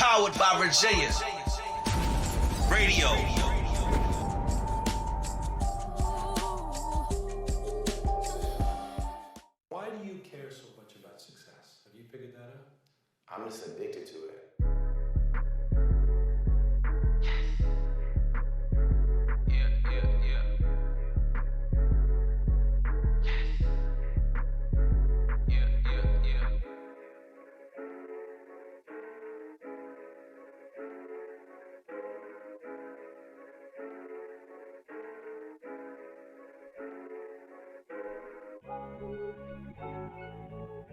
Powered by Virginia Radio. Why do you care so much about success? Have you figured that out? I'm just addicted to it.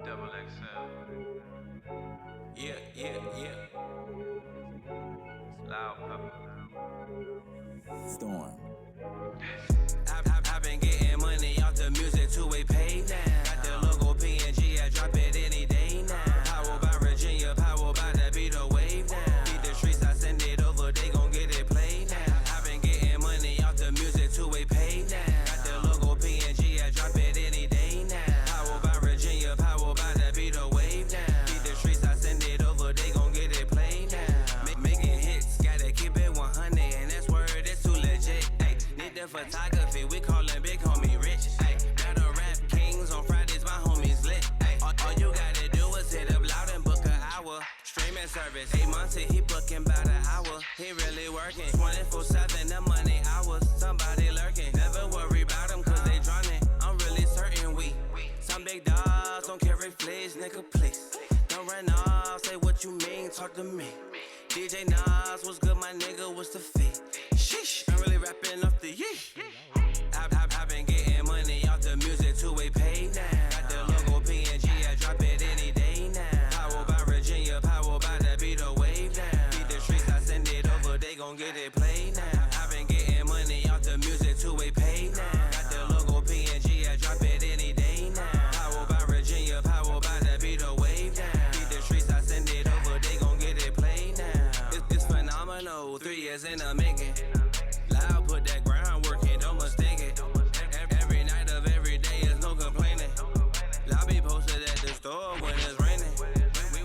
Double XL. Yeah. Loud pepper. Storm. I've been getting money off the music two-way pay now. Got the logo PNG, I drop it any day now. Powered by Virginia, powered by that beat a wave now. Beat the streets, I send it over, they gon' get it played now. I've been getting money off the music two-way pay now. Got the logo PNG, I drop it any day now. Powered by Virginia, powered by that beat a wave now. Beat the streets, I send it over, they gon' get it played now. Making hits, gotta keep it 100, and that's word, it's too legit. Ay, need the photography, we callin' big homie rich. Ay, battle rap kings on Fridays, my homies lit. Ay, all you gotta do is hit up loud and book an hour. Streaming service, 8 months and he booking about an hour. He really working 24/7, the money hours. Somebody lurking, never worry about them cause they drowning. I'm really certain we some big dogs don't carry fleas, nigga, please. Don't run off, say what you mean, talk to me. DJ Nas, what's good, my nigga, what's the fee? Sheesh, I'm really rapping off the yeesh. I've been getting money off the music two-way pay now. Got the logo PNG, I drop it any day now. Powered by Virginia, powered by that beat a wave now. Beat the streets, I send it over, they gon' get it played now. I've been getting money off the music two-way pay now. Got the logo PNG, I drop it any day now. Powered by Virginia, powered by that beat a wave now. Beat the streets, I send it over, they gon' get it played now. It's phenomenal, 3 years in the making. Loud, put that groundwork in, don't mistake it. Every night of every day is no complaining. Lobby posted at the store when it's raining.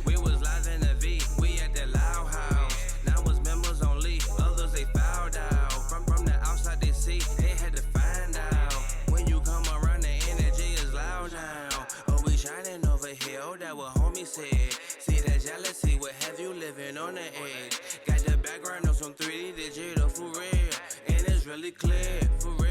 We was live in the V, we at the Loud House. Now it's members only, others they fouled out. From the outside they see, they had to find out. When you come around, the energy is loud now. Oh, we shining over here, oh, that what homie said. See that jealousy, what have you living on the edge? Got the background on some 3D digital for real, and it's really clear, for real.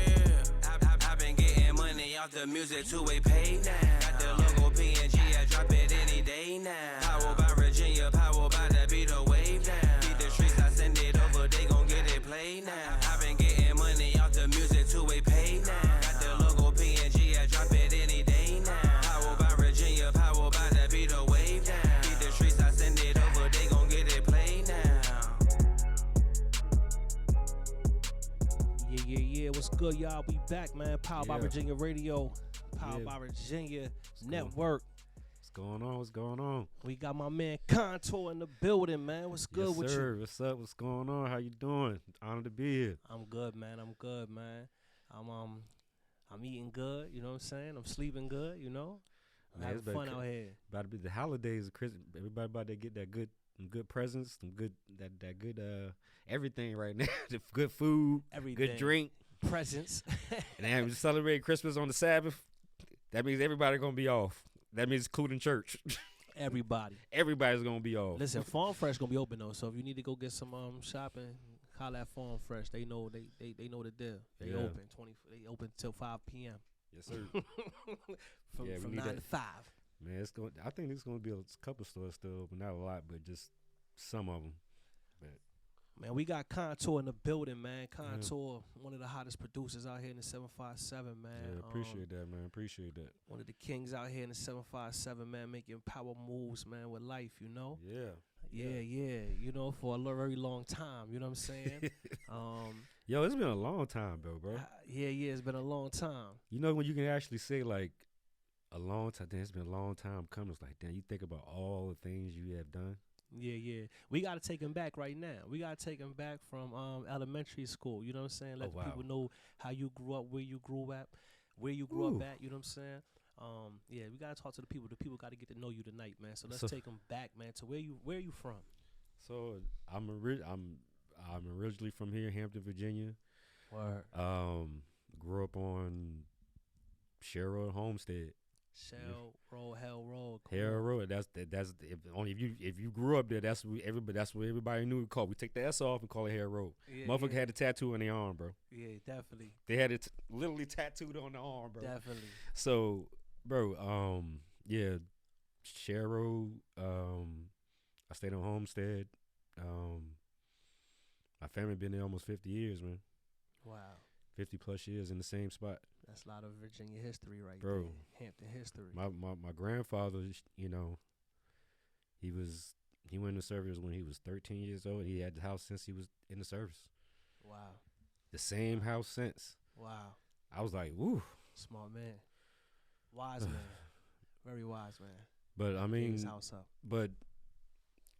I've been getting money off the music two-way pay now. Got the logo PNG, I drop it any day now. Powered by Virginia, powered by that beat a wave now. Beat the streets, I send it over, they gon' get it played now. I've been getting money off the music two-way pay now. Got the logo PNG, I drop it any day now. Powered by Virginia, powered by that beat a wave now. Beat the streets, I send it over, they gon' get it played now. Yeah. What's good, y'all? We back, man. Powered by Yeah. Virginia Radio. Powered Yeah. by Virginia Network. What's going on? We got my man Kontar in the building, man. What's good Yes, with sir. you? What's up? What's going on? How you doing? Honored to be here. I'm good, man. I'm eating good, you know what I'm saying? I'm sleeping good, you know? I'm Man, having it's fun out here. About to be the holidays of Christmas. Everybody about to get that good presents, some good that good everything right now. The good food, Everything. good drink. Presents. And then we celebrate Christmas on the Sabbath. That means everybody gonna be off. That means including church. Everybody. Everybody's gonna be off. Listen, Farm Fresh gonna be open though, so if you need to go get some shopping, holla at Farm Fresh. They know they know the deal. They Yeah. They open till 5 p.m. Yes, sir. from Yeah, we from need 9 that. to 5. Man, I think there's gonna be a couple stores still open, not a lot, but just some of them. Man, we got Kontar in the building, man. Kontar, one of the hottest producers out here in the 757, man. Yeah, appreciate that, man. Appreciate that. One of the kings out here in the 757, man, making power moves, man, with life, you know? Yeah. Yeah. You know, for a very long time, you know what I'm saying? Yo, it's been a long time, bro. Yeah, it's been a long time. You know when you can actually say like a long time, damn, it's been a long time coming. It's like, damn, you think about all the things you have done. Yeah. We got to take him back right now. We got to take him back from elementary school. You know what I'm saying? Let the people know how you grew up, where you grew up at. You know what I'm saying? Yeah, we got to talk to the people. The people got to get to know you tonight, man. So let's take them back, man, to where you from. So I'm originally from here, Hampton, Virginia. Word. Grew up on Sherwood Homestead. Shell roll, hell roll. Hell Road. That's if you grew up there, that's what everybody knew it called. We take the S off and call it Hell Road. Yeah, Motherfucker yeah. had a tattoo on their arm, bro. Yeah, definitely. They had it literally tattooed on the arm, bro. Definitely. So, bro, yeah, Share Road. I stayed on Homestead. My family been there almost 50 years, man. Wow. 50 plus years in the same spot. That's a lot of Virginia history right Bro. there. Hampton history. My grandfather, you know, he went in the service when he was 13 years old. He had the house since he was in the service. Wow. The same house since. Wow. I was like, woo. Smart man. Wise man. Very wise man. But I Gave mean, his house up. but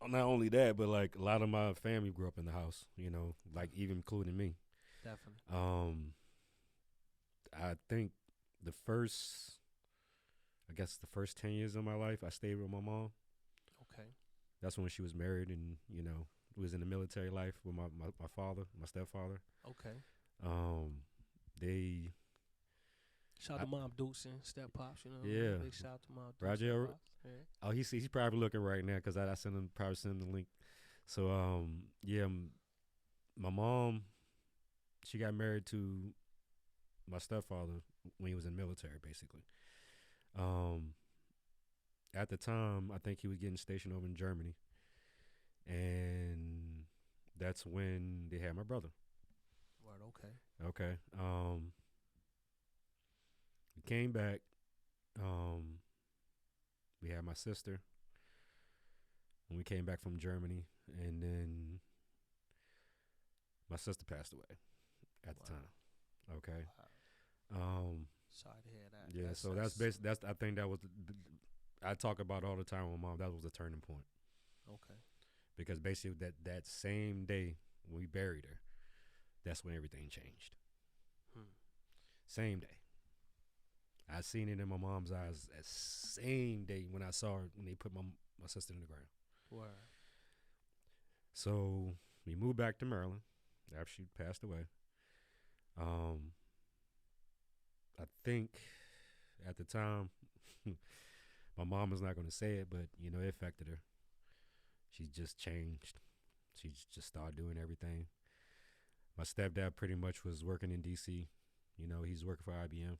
not only that, but like a lot of my family grew up in the house, you know, like even including me. Definitely. I think the first 10 years of my life, I stayed with my mom. Okay. That's when she was married and, you know, was in the military life with my father, my stepfather. Okay. They Shout out to Mom Dukes and Step Pops, you know. Yeah. Big shout out to Mom Dukes. Roger. and Pops. Yeah. Oh, he's probably looking right now because I probably sent him the link. So yeah, my mom, she got married to my stepfather when he was in the military, basically. At the time, I think he was getting stationed over in Germany, and that's when they had my brother. Word, okay. Okay. We came back. We had my sister when we came back from Germany, and then my sister passed away at the time. Okay. Wow. Sorry to hear that. Yeah. So that's I think that was I talk about all the time with mom. That was a turning point. Okay. Because basically that same day when we buried her, that's when everything changed. Same day. I seen it in my mom's eyes that same day when I saw her when they put my sister in the ground. Word. So we moved back to Maryland after she passed away. I think at the time, my mom was not going to say it, but you know it affected her. She just changed. She just started doing everything. My stepdad pretty much was working in D.C. You know, he's working for IBM.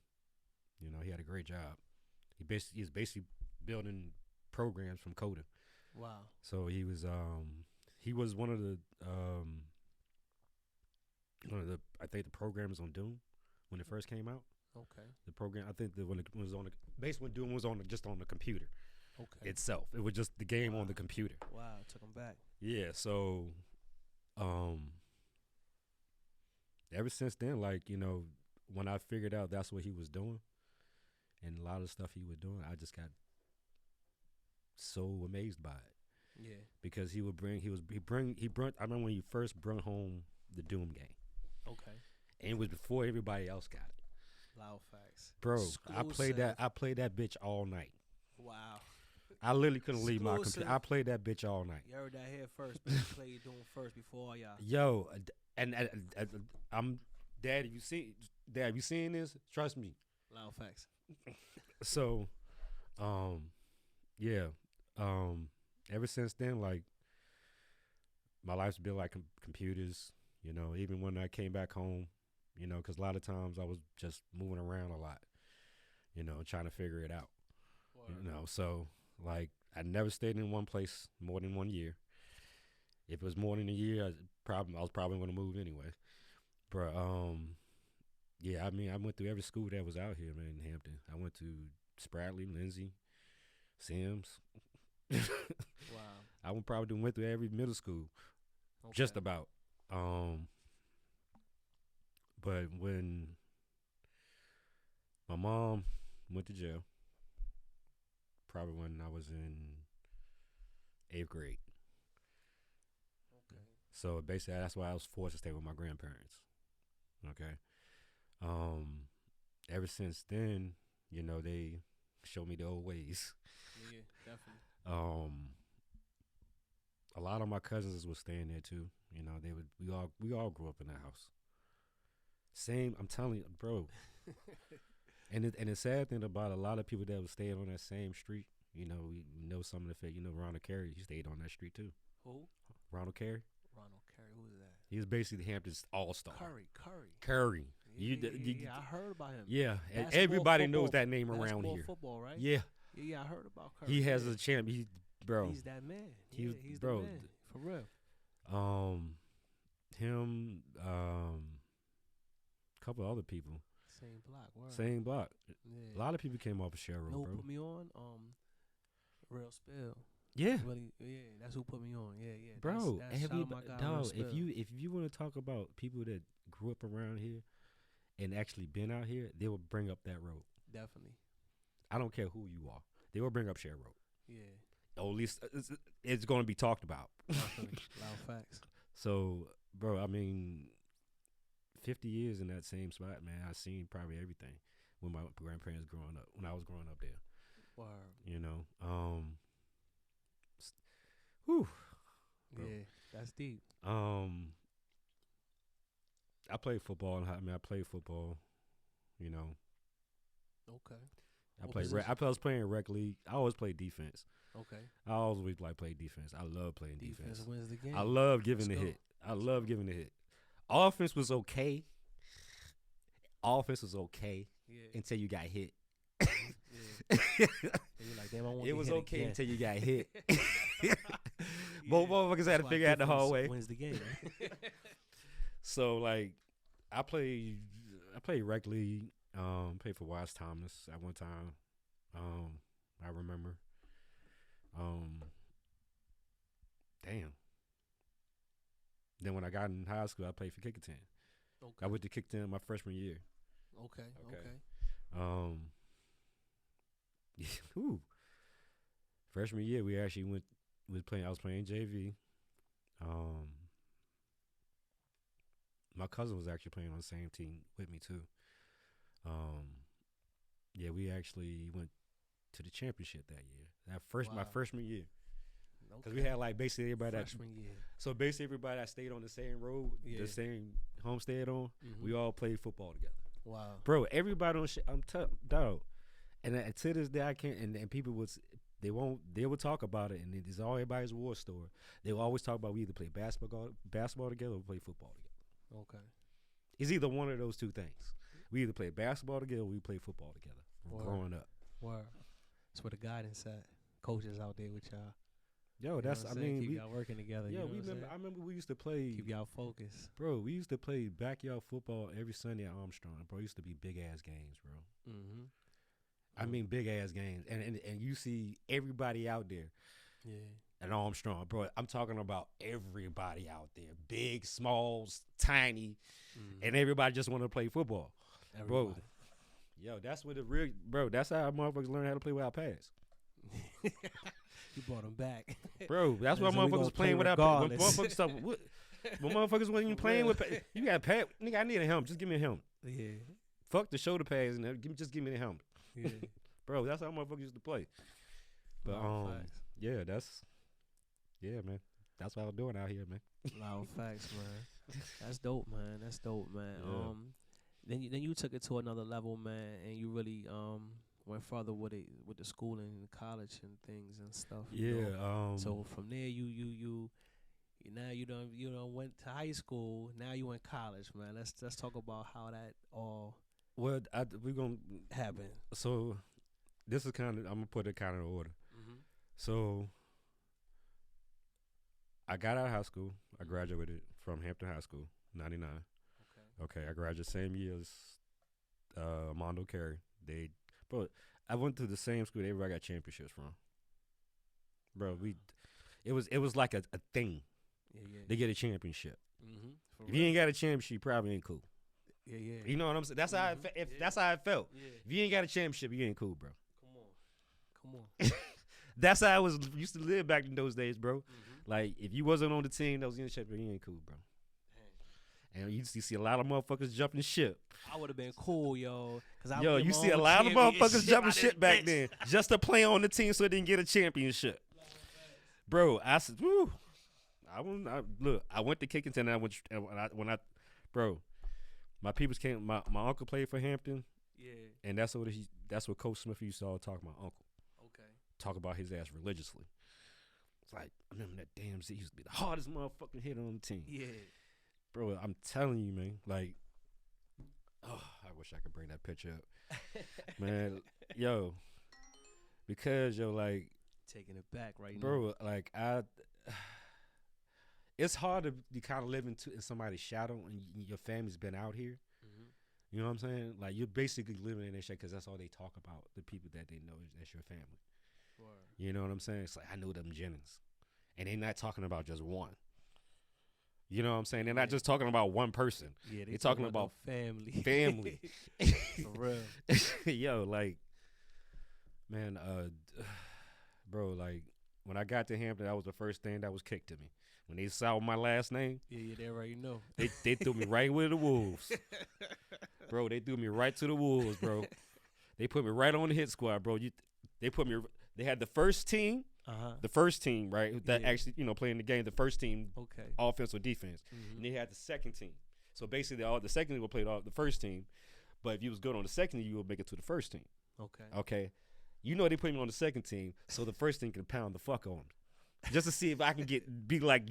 You know, he had a great job. He's basically building programs from coding. Wow. So he was one of the I think the programs on Doom when it first came out. Okay. The program I think when it was on the basically when Doom was just on the computer. Okay. Itself. It was just the game on the computer. Wow, it took him back. Yeah, so ever since then, like, you know, when I figured out that's what he was doing and a lot of stuff he was doing, I just got so amazed by it. Yeah. Because he brought I remember when he first brought home the Doom game. Okay. And it was before everybody else got it. Loud facts. Bro, Exclusive. I played that bitch all night. Wow. I literally couldn't leave my Exclusive. computer. I played that bitch all night. You heard that here first, but you played Doom first before all y'all. Yo, and I'm Dad. You seeing this? Trust me. Loud facts. So, yeah. Ever since then, like, my life's been like computers. You know, even when I came back home, you know, because a lot of times I was just moving around a lot. You know, trying to figure it out. Word. You know, so like I never stayed in one place more than 1 year. If it was more than a year, I was probably going to move anyway. But yeah, I mean, I went through every school that was out here, man, in Hampton. I went to Spradley, Lindsay, Sims. Wow. I probably went through every middle school, Okay. just about. But when my mom went to jail, probably when I was in 8th grade. Okay. So basically, that's why I was forced to stay with my grandparents. Okay. Ever since then, you know, they showed me the old ways. Yeah, definitely. a lot of my cousins was staying there too. You know, they would. We all grew up in that house. Same. I'm telling you, bro. and the sad thing about a lot of people that was staying on that same street. You know, we know some of the fact. You know, Ronald Carey, he stayed on that street too. Who? Ronald Carey. Ronald Carey. Who is that? He was basically the Hamptons all-star. Curry. Yeah, I heard about him. Yeah, and Basketball, everybody football, knows that name around basketball, here. Football, right? Yeah, Yeah, I heard about Curry. he has a champ. Bro. He's that man. He Yeah, was- he's bro, the man. For real. Him, couple other people, Same block. Word. same block. Yeah. A lot of people came off of Sherrill, You know who bro. put me on? Real Spill. Yeah, Really, yeah, that's who put me on. Yeah, yeah. bro. That's shout out my guy, Real Dog, Spill. if you want to talk about people that grew up around here and actually been out here, they will bring up that road. Definitely. I don't care who you are. They will bring up Sherrill. Yeah. Or at least it's going to be talked about. Definitely. Loud facts. So, bro, I mean, 50 years in that same spot, man. I seen probably everything when my grandparents growing up, when I was growing up there. Word. You know, whew, bro. Yeah, that's deep. I played football. I played football. You know, Okay. I What played. position? I was playing rec league. I always played defense. Okay. I always like play defense. I love playing defense. Defense wins the game. I love giving Let's the go. hit. I love giving the hit. Offense was okay. Offense was okay Yeah. until you got hit. Yeah. And you're like, damn, I want It to was hit okay again. until you got hit. Yeah. Both motherfuckers had to That's why figure out the hard defense way. Wins the game. So like, I played rec league. Played for Wise Thomas at one time. I remember. Damn. Then when I got in high school, I played for Kickerton. Okay. I went to Kickerton my freshman year. Okay. Okay. Okay. Ooh. Freshman year, we actually I was playing JV. My cousin was actually playing on the same team with me too. Yeah, we actually went to the championship that year. My Wow. freshman year, because we Okay. had like basically everybody Freshman year. so basically everybody that stayed on the same road, Yeah. the same homestead on, Mhm. we all played football together. Wow. Bro, everybody on shit. I'm dog, and to this day I can't. And people they will talk about it, and it's all everybody's war story. They will always talk about we either play basketball together or play football together. Okay. It's either one of those two things. We either play basketball together or we play football together. From Word. growing up, Word. That's where the guidance at. Coaches out there with y'all. yo, You know that's what I I'm saying? mean, keep y'all working together. yeah, you know we what I'm remember. I saying? remember we used to play. Keep y'all focused. Bro, we used to play backyard football every Sunday at Armstrong. Bro, it used to be big ass games, bro. Mm-hmm. I mean, big ass games, and you see everybody out there. Yeah. at Armstrong, bro. I'm talking about everybody out there, big, small, tiny, and everybody just want to play football, Everybody. bro. Yo, that's what the real, bro. That's how motherfuckers learn how to play without pads, You brought him back. bro. That's why So we motherfuckers gonna was playing play without pads. When regardless. motherfuckers stuff, when motherfuckers wasn't even playing with pads, you got pad. Nigga, I need a helmet. Just give me a helmet. Yeah. Fuck the shoulder pads and just give me the helmet, Yeah. bro. That's how motherfuckers used to play. But Facts. yeah, man. That's what I was doing out here, man. Loud facts, man. That's dope, man. That's dope, man. Yeah. Then you took it to another level, man, and you really went further with it, with the schooling and college and things and stuff. you Yeah. know? So from there, you now you done went to high school. Now you in college, man. Let's talk about how that all Well, we're gonna happened. So this is kind of, I'm gonna put it kind of in order. Mm-hmm. So I got out of high school. I graduated from Hampton High School, 99. Okay, I graduated same year as Mondo Carey. Bro, I went to the same school that everybody got championships from. Bro, it was like a thing. Yeah. They get a championship. Mm-hmm. If you ain't got a championship, you probably ain't cool. Yeah. You know what I'm saying? That's how that's how it felt. Yeah. If you ain't got a championship, you ain't cool, bro. Come on. That's how I used to live back in those days, bro. Like, if you wasn't on the team that was in the ship, you ain't cool, bro. And you used to see a lot of motherfuckers jumping ship. I would have been cool, yo. Yo, you see a lot of motherfuckers jumping ship back then just to play on the team so they didn't get a championship. Bro, I said, woo. look. I went to Kickington. And I went bro. My peoples came. My uncle played for Hampton. Yeah. And that's what Coach Smith used to all talk about. Uncle. Okay. Talk about his ass religiously. It's like I remember that damn Z used to be the hardest motherfucking hitter on the team. Yeah. Bro, I'm telling you, man. Like, oh, I wish I could bring that picture up, man. Yo, because like taking it back right bro, now. Like it's hard to be kind of live in somebody's shadow and your family's been out here. Mm-hmm. You know what I'm saying? Like you're basically living in their shadow because that's all they talk about. The people that they know that's your family. Word. You know what I'm saying? It's like I know them Jennings, and they're not talking about just one. You know what I'm saying? They're not just talking about one person. Yeah, they're talking about family. Family. For real. Yo, like, man, bro, like, when I got to Hampton, that was the first thing that was kicked to me. When they saw my last name. Yeah, they already know. They threw me right with the Wolves. Bro, they threw me right to the Wolves, bro. They put me right on the hit squad, bro. They had the first team. The first team, right, that actually, playing the game, the first team, offense or defense. Mm-hmm. And they had the second team. So basically, the second team will play the first team. But if you was good on the second team, you would make it to the first team. Okay. They put me on the second team, so the first team can pound the fuck on me. Just to see if I can be like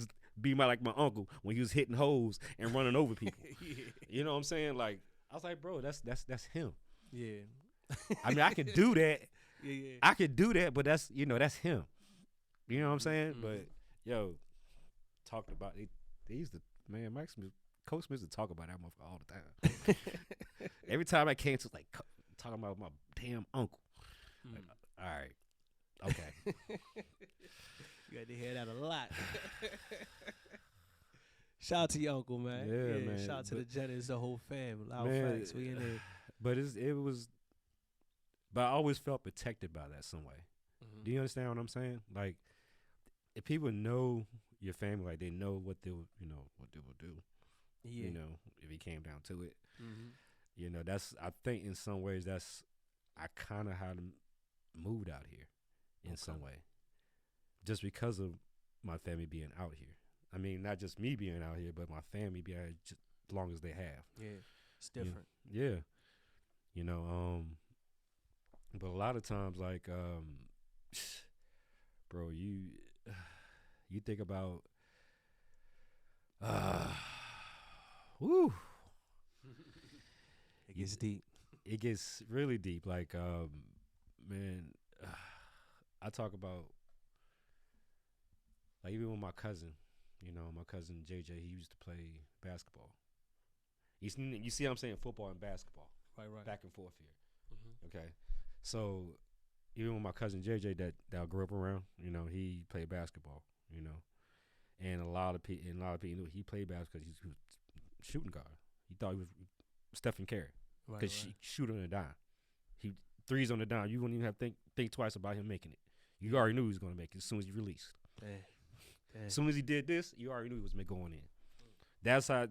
my uncle when he was hitting hoes and running over people. Yeah. You know what I'm saying? Like, I was like, bro, that's him. Yeah. I mean, I can do that. Yeah. I could do that, but that's him. You know what I'm saying? Mm-hmm. But yo, talked about it. They used to, man, Mike Smith, Coach Smith used to talk about that motherfucker all the time. Every time I came to like talking about my damn uncle. Like, all right, okay. You got to hear that a lot. Shout out to your uncle, man. Yeah, man. Shout out to the Jennings, the whole family. Loud facts, we in there. But but I always felt protected by that some way. Mm-hmm. Do you understand what I'm saying? Like, if people know your family, like they know what they will, what they will do. Yeah. If it came down to it. Mm-hmm. That's, I think in some ways I kind of had moved out here in some way. Just because of my family being out here. I mean, not just me being out here, but my family being out here just as long as they have. Yeah, it's different. Yeah. But a lot of times, like, bro, you think about, woo. It gets deep. It gets really deep. Like, man, I talk about, like, even with my cousin, my cousin JJ, he used to play basketball. You see what I'm saying? Football and basketball. Right. Back and forth here. Mm-hmm. Okay. So even with my cousin JJ that I grew up around, he played basketball, and a lot of people knew he played basketball because he was shooting guard. He thought he was Stephen Curry because she shoot on the dime. He threes on the dime. You wouldn't even have to think twice about him making it. You already knew he was going to make it as soon as he released. Damn. As soon as he did this, you already knew he was going in. That's how.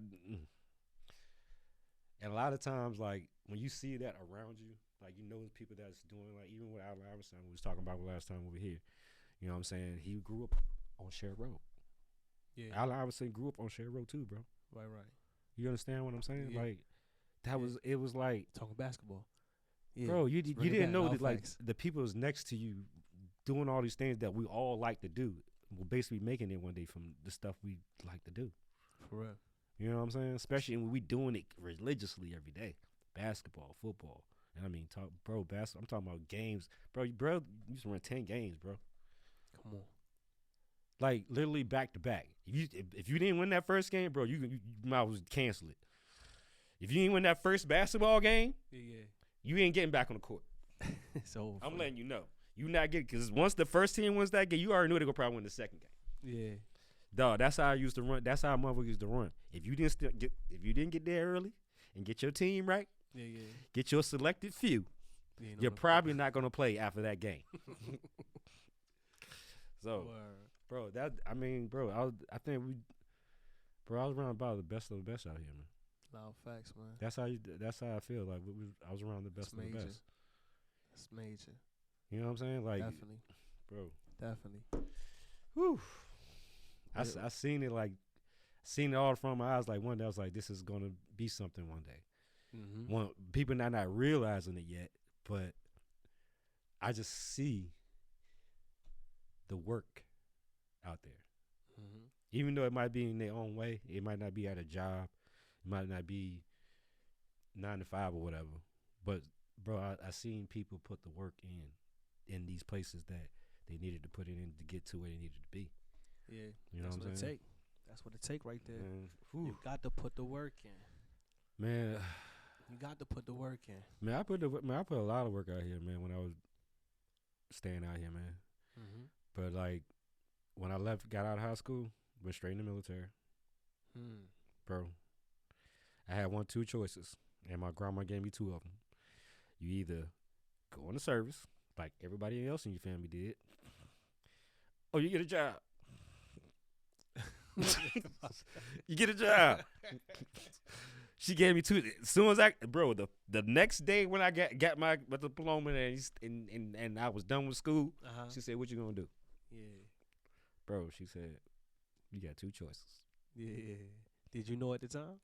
And a lot of times, like when you see that around you. Like, people that's doing, like, even with Allen Iverson, we was talking about last time over here. You know what I'm saying? He grew up on Sherrod Road. Yeah. Allen Iverson grew up on Sherrod Road too, bro. Right. You understand what I'm saying? Yeah. Like, it was like. Talking basketball. Yeah. Bro, you didn't know that, like, the people was next to you doing all these things that we all like to do. We're basically making it one day from the stuff we like to do. For real. You know what I'm saying? Especially when we doing it religiously every day. Basketball, football. And I mean, I'm talking about games. Bro, you used to run 10 games, bro. Come on. Like, literally back to back. If you didn't win that first game, bro, you might as well cancel it. If you didn't win that first basketball game, you ain't getting back on the court. So I'm letting you know. You not getting, because once the first team wins that game, you already knew they're going to probably win the second game. Yeah. Dog, that's how I used to run. That's how motherfuckers used to run. If you didn't get there early and get your team right, get your selected few, you're probably not going to play after that game. So, bro, I was around about the best of the best out here, man. Loud facts, man. That's how I feel. Like, I was around the best of the best. That's major. You know what I'm saying? Like, definitely, bro. Definitely. Whew. I seen it seen it all from my eyes. Like one day I was like, this is gonna be something one day. Mm-hmm. One people not realizing it yet, but I just see the work out there. Mm-hmm. Even though it might be in their own way, it might not be at a job, it might not be 9 to 5 or whatever. But bro, I seen people put the work in these places that they needed to put it in to get to where they needed to be. Yeah, you know that's what I'm saying? That's what it take right there. Man, You got to put the work in. man, You got to put the work in. man, I put a lot of work out here, man. When I was staying out here, man. Mm-hmm. But like when I got out of high school, went straight in the military, bro. I had two choices, and my grandma gave me 2 of them. You either go in the service, like everybody else in your family did, or you get a job. You get a job. She gave me 2. As soon as the next day when I got my diploma and I was done with school, she said, "What you gonna do?" Yeah, bro. She said, "You got 2 choices." Yeah. Did you know at the time?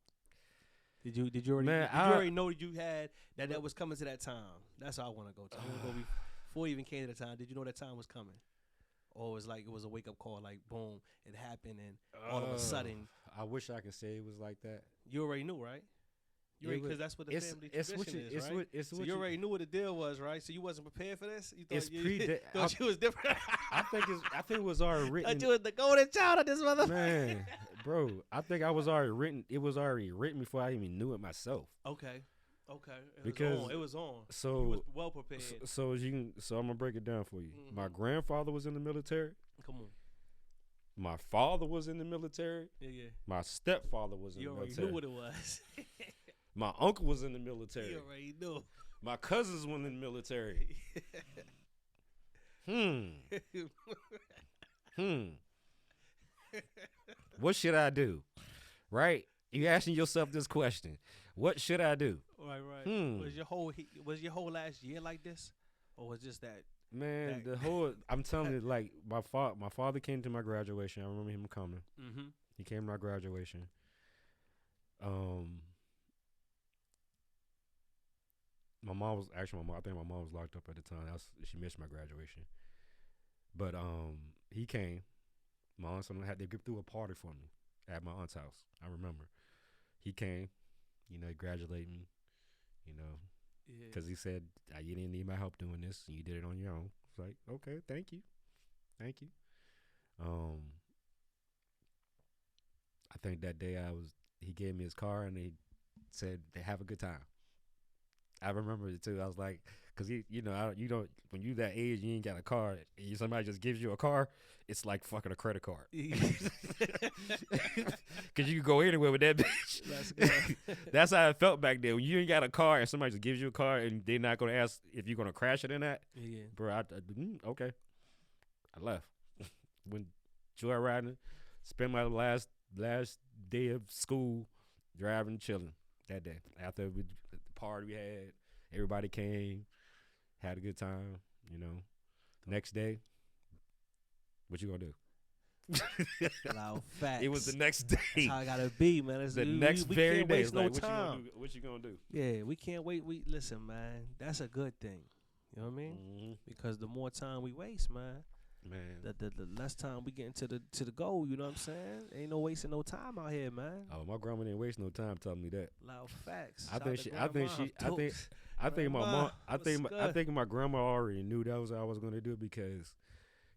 Did you already? Man, did you already know that you had that was coming to that time? That's how I want to go to. I want to go before it even came to the time. Did you know that time was coming? Or it was like it was a wake up call, like boom, it happened, and all of a sudden. I wish I could say it was like that. You already knew, right? Because that's what the family tradition is, right? So you already knew what the deal was, right? So you wasn't prepared for this. You thought you was different. I think it was already written. Thought you was the golden child of this mother. Man, bro, I think I was already written. It was already written before I even knew it myself. Okay. It was on. So you was well prepared. So I'm gonna break it down for you. Mm-hmm. My grandfather was in the military. Come on. My father was in the military. Yeah. My stepfather was in the military. You already knew what it was. My uncle was in the military. You already knew. My cousins were in the military. What should I do? Right? You asking yourself this question. What should I do? Right. Was your whole last year like this? Or was just that? Man, I'm telling you, like, my father came to my graduation. I remember him coming. Mm-hmm. He came to my graduation. My mom was I think my mom was locked up at the time. She missed my graduation. But he came. My aunt they threw a party for me at my aunt's house. I remember. He came, he congratulated me, because he said, you didn't need my help doing this. You did it on your own. It's like, okay, thank you. I think that day he gave me his car and he said, have a good time. I remember it too. I was like, because you don't, when you that age, you ain't got a car. Somebody just gives you a car, it's like fucking a credit card. Because you can go anywhere with that bitch. That's good. That's how it felt back then. When you ain't got a car and somebody just gives you a car and they're not gonna ask if you're gonna crash it or not. Yeah. Bro, okay. I left. Went joy riding, spent my last day of school driving, chilling that day. After the party we had, everybody came, had a good time, Next day, what you gonna do? Loud facts. It was the next day. That's how I gotta be, man. It's next we very can't day. waste no like, time. What you gonna do? Yeah, we can't wait. Listen, man. That's a good thing. You know what I mean? Mm-hmm. Because the more time we waste, man, the less time we get into the goal. You know what I'm saying? Ain't no wasting no time out here, man. Oh, my grandma didn't waste no time telling me that. Loud facts. I think my grandma already knew that was what I was gonna do, because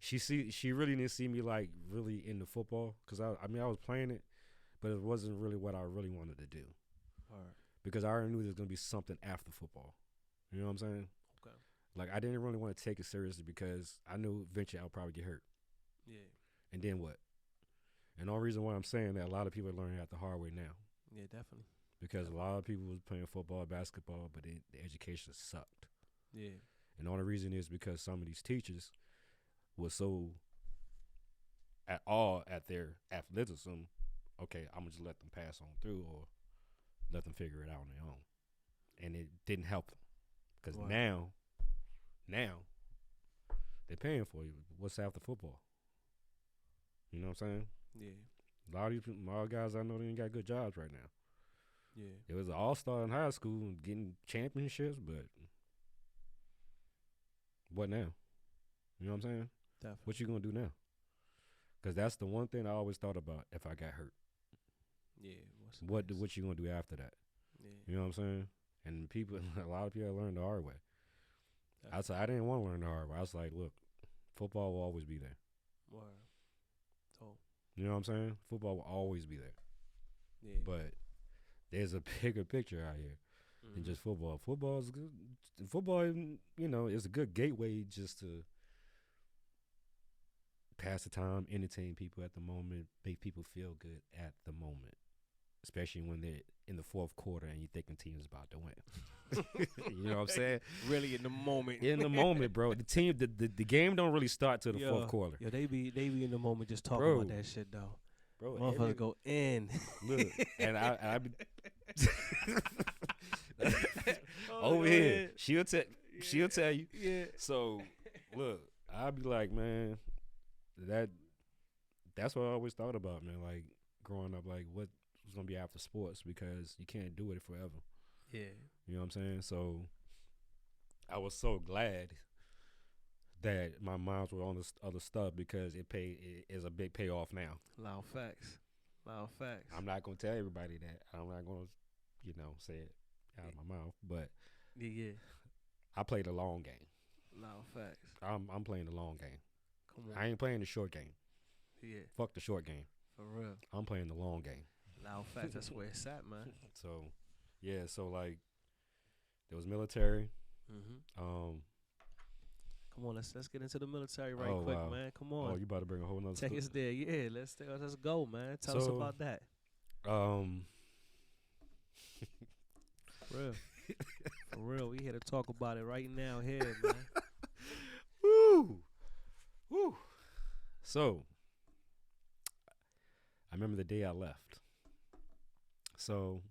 she really didn't see me like really into football, because I was playing it, but it wasn't really what I really wanted to do. All right. Because I already knew there was gonna be something after football. You know what I'm saying? Okay. Like, I didn't really want to take it seriously because I knew eventually I'll probably get hurt. Yeah. And then what? And the only reason why I'm saying that, a lot of people are learning that the hard way now. Yeah, definitely. Because a lot of people was playing football, basketball, but the education sucked. Yeah. And the only reason is because some of these teachers were so at their athleticism, okay, I'm going to just let them pass on through or let them figure it out on their own. And it didn't help them. Because now, they're paying for you. What's after football? You know what I'm saying? Yeah. A lot of guys I know they ain't got good jobs right now. Yeah. It was an all-star in high school and getting championships, but what now? You know what I'm saying? Definitely. What you gonna do now? Because that's the one thing I always thought about if I got hurt. Yeah. What you gonna do after that? Yeah. You know what I'm saying? And people, a lot of people learn the hard way. Definitely. I didn't want to learn the hard way. I was like, look, football will always be there. Word. So. You know what I'm saying? Football will always be there. Yeah. But there's a bigger picture out here than just football. Football is good. Football, you know, is a good gateway just to pass the time, entertain people at the moment, make people feel good at the moment, especially when they're in the fourth quarter and you think the team is about to win. You know what I'm saying? Really in the moment. In the moment, bro. The team, the game don't really start till the fourth quarter. Yeah, they be in the moment just talking Bro. about that shit though. Bro, Motherfuckers go in. look, and I be Oh, over go here. ahead. She'll tell you. Yeah. So look, I'll be like, man, that's what I always thought about, man. Like growing up, like what's gonna be after sports, because you can't do it forever. Yeah. You know what I'm saying? So I was so glad that my moms were on this other stuff, because it is a big payoff now. Loud facts. I'm not gonna tell everybody that. I'm not gonna, say it out of my mouth. But Yeah. I play the long game. Loud facts. I'm playing the long game. Come on. I ain't playing the short game. Yeah. Fuck the short game. For real. I'm playing the long game. Loud facts. That's where it's at, man. So, yeah. So like, there was military. Mm-hmm. Come on, let's get into the military right Oh, quick, wow. man. Come Oh, on. you about to bring a whole nother Take us there. Yeah, let's go, man. Tell us So, about that. For real. For real. We here to talk about it right now here, man. Woo! Woo! So, I remember the day I left. So,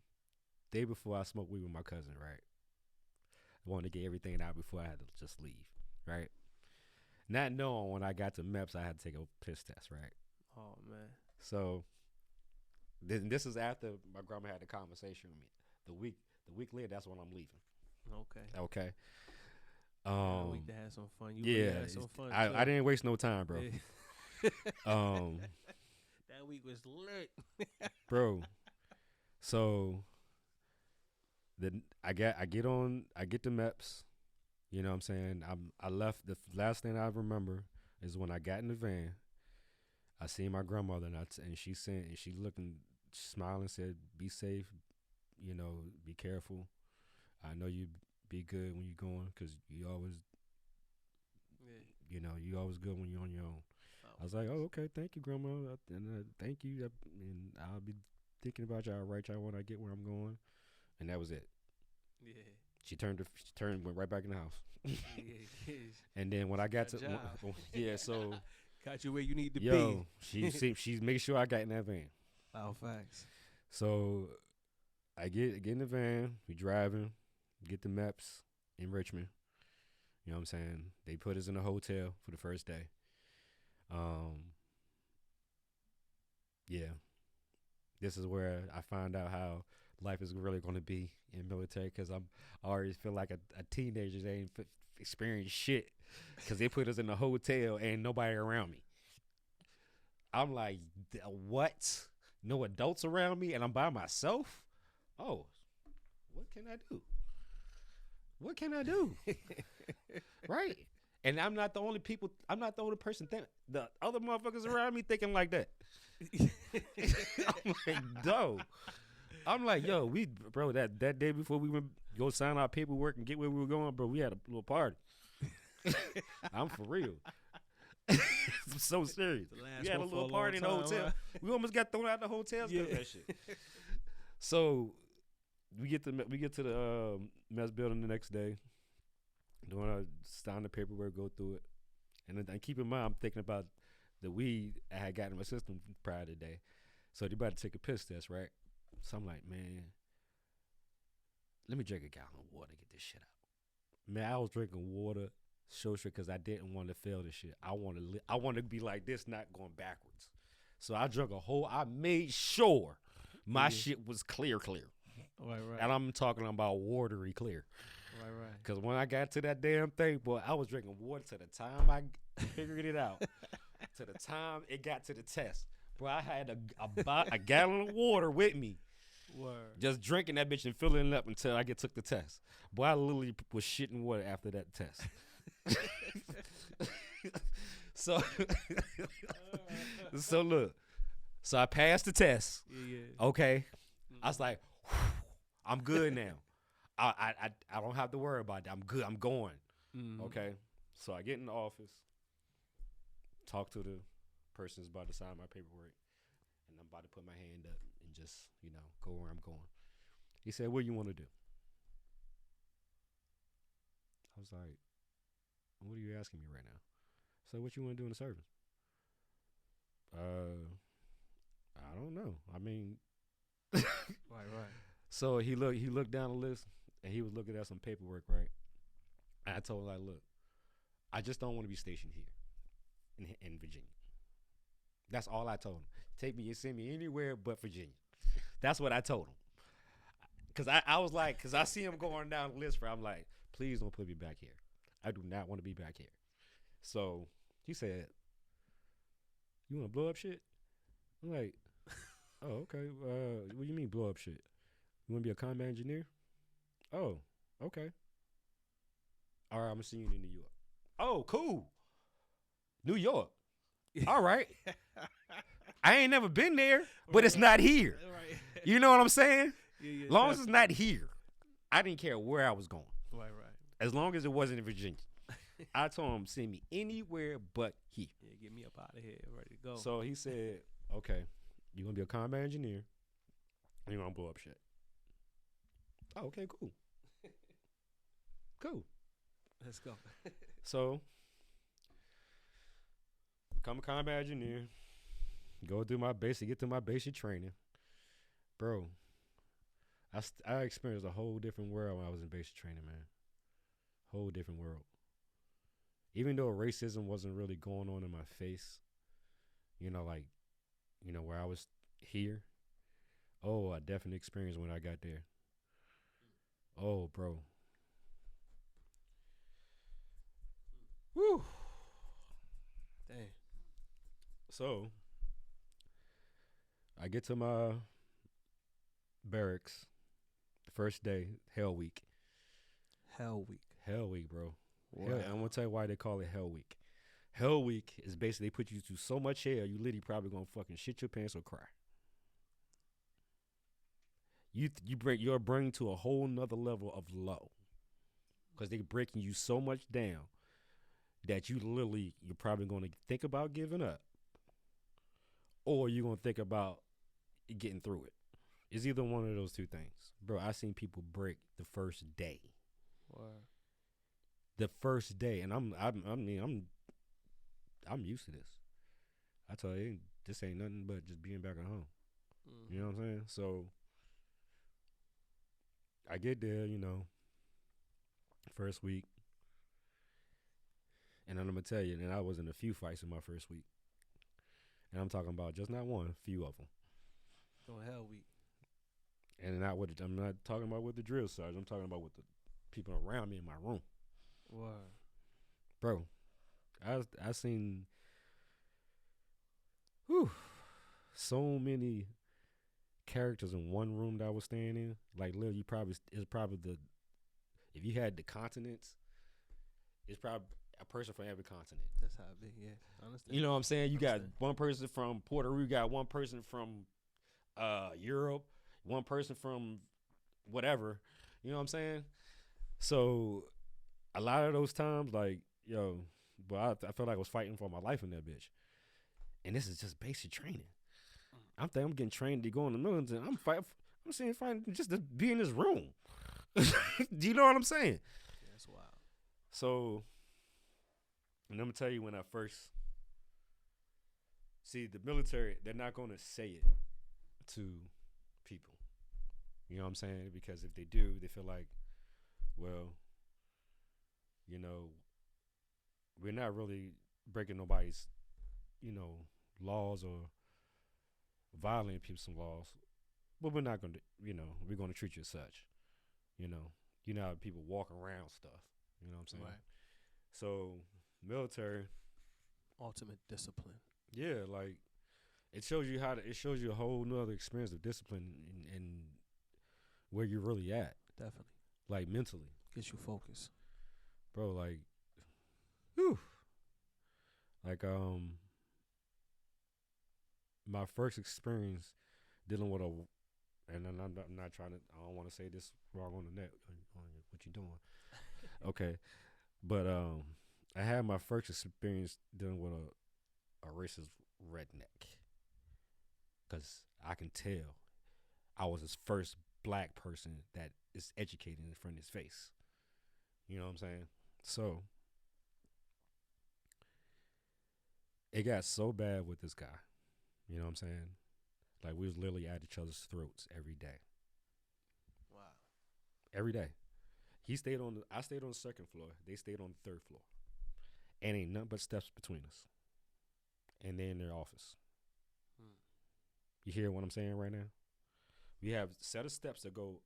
day before I smoked weed with my cousin, right? I wanted to get everything out before I had to just leave, right? Not knowing when I got to MEPS, I had to take a piss test, right? Oh, man. So, this is after my grandma had the conversation with me. The week later, that's when I'm leaving. Okay. Okay. A week to have some fun. You Yeah, really had some fun. I didn't waste no time, bro. Yeah. That week was lit. Bro. So I get the MEPS. You know what I'm saying? I left. The last thing I remember is when I got in the van. I seen my grandmother and she looking, smiling, said, "Be safe, be careful. I know you be good when you're going, because you always, you always good when you're on your own." I was like, "Oh, okay, thank you, Grandma, and thank you, and I'll be thinking about y'all right y'all when I get where I'm going," and that was it. Yeah. She went right back in the house. Yeah. And then when I got to, job. so Got you where you need to yo, be. she made sure I got in that van. Loud facts. So I get in the van, we driving, get the MEPS in Richmond. You know what I'm saying? They put us in a hotel for the first day. Yeah. This is where I find out how life is really going to be in military, because I already feel like a teenager. They ain't experienced shit, because they put us in a hotel and nobody around me. I'm like, what? No adults around me and I'm by myself? Oh, what can I do? What can I do? Right? And I'm not the only person the other motherfuckers around me thinking like that. I'm like, no. I'm like, yo, bro, that day before we went go sign our paperwork and get where we were going, bro, we had a little party. I'm for real. I'm so serious. We had a little party in the hotel. Right? We almost got thrown out of the hotels because of that shit. So we get to the mess building the next day. Doing our sign the paperwork, go through it, and then keep in mind, I'm thinking about the weed I had gotten in my system prior to the day. So they about to take a piss test, right? So I'm like, man, let me drink a gallon of water to get this shit out. Man, I was drinking water so shit because I didn't want to fail this shit. I want to be like this, not going backwards. So I drank a whole. I made sure my shit was clear. Right. And I'm talking about watery clear. Right. Because when I got to that damn thing, boy, I was drinking water to the time I figured it out. To the time it got to the test. Bro, I had a gallon of water with me. Word. Just drinking that bitch and filling it up until I took the test. Boy, I literally was shitting water after that test. So look. So I passed the test. Yeah. Okay. I was like, I'm good now. I don't have to worry about that. I'm good. I'm going. Okay. So I get in the office, talk to the person who's about to sign my paperwork, and I'm about to put my hand up and just, go where I'm going. He said, what do you want to do? I was like, what are you asking me right now? So what you want to do in the service? I don't know. I mean, Right. So he looked down the list and he was looking at some paperwork, right? And I told him, like, look, I just don't want to be stationed here in Virginia. That's all I told him. Send me anywhere but Virginia. That's what I told him. Cause I was like, cause I see him going down the list, where I'm like, please don't put me back here. I do not want to be back here. So he said, you want to blow up shit? I'm like, oh, okay. What do you mean blow up shit? You want to be a combat engineer? Oh, okay. All right, I'm going to see you in New York. Oh, cool. New York. All right. I ain't never been there, but it's not here. Right. You know what I'm saying? Yeah, As long as it's not here, I didn't care where I was going. Right. As long as it wasn't in Virginia. I told him, send me anywhere but here. Yeah, get me up out of here, ready to go. So he said, okay, you're going to be a combat engineer, and you're going to blow up shit. Oh, okay, cool. Cool. Let's go. So, become a combat engineer, get through my basic training. Bro, I experienced a whole different world when I was in basic training, man. Whole different world. Even though racism wasn't really going on in my face, where I was here. Oh, I definitely experienced when I got there. Oh, bro. Woo. Dang. So, I get to my barracks the first day, Hell Week. Hell Week, bro. Wow. Hell, I'm going to tell you why they call it Hell Week. Hell Week is basically they put you through so much hell, you literally probably going to fucking shit your pants or cry. You break your brain to a whole nother level of low. Because they're breaking you so much down that you're probably going to think about giving up. Or you're going to think about getting through it. It's either one of those two things. Bro, I seen people break the first day. Wow. The first day. And I'm used to this. I tell you, this ain't nothing but just being back at home. Mm-hmm. You know what I'm saying? So I get there, first week. And I'm going to tell you, and I was in a few fights in my first week. And I'm talking about just not one, a few of them. On Hell Week. And I'm not talking about with the drill sergeant. I'm talking about with the people around me in my room. Wow. Bro, I seen so many characters in one room that I was staying in. Like, literally, if you had the continents, it's probably a person from every continent. That's how it be, yeah. I understand. You know what I'm saying? You got one person from Puerto Rico, you got one person from Europe, one person from whatever. You know what I'm saying? So a lot of those times, like, I felt like I was fighting for my life in that bitch. And this is just basic training. I'm getting trained to go in the military. I'm fighting just to be in this room. Do you know what I'm saying? Yeah, that's wild. So, and I'm going to tell you when I first see the military, they're not going to say it to people. You know what I'm saying? Because if they do, they feel like, well, we're not really breaking nobody's, laws or violating some laws, but we're not going to, we're going to treat you as such. You know how people walk around stuff. You know what I'm saying? Right. So military, Ultimate discipline. yeah, like it shows you it shows you a whole nother experience of discipline and where you're really at, Definitely. like mentally, Gets you focused. bro. Like, whew. Like my first experience dealing with and I'm not trying to. I don't want to say this wrong on the net. On what you doing? Okay, but I had my first experience dealing with a racist redneck, because I can tell I was his first black person that is educated in front of his face. You know what I'm saying? So it got so bad with this guy. You know what I'm saying? Like, we was literally at each other's throats every day. Wow. Every day. I stayed on the second floor. They stayed on the third floor. And ain't nothing but steps between us. And they're in their office. You hear what I'm saying right now? We have a set of steps that go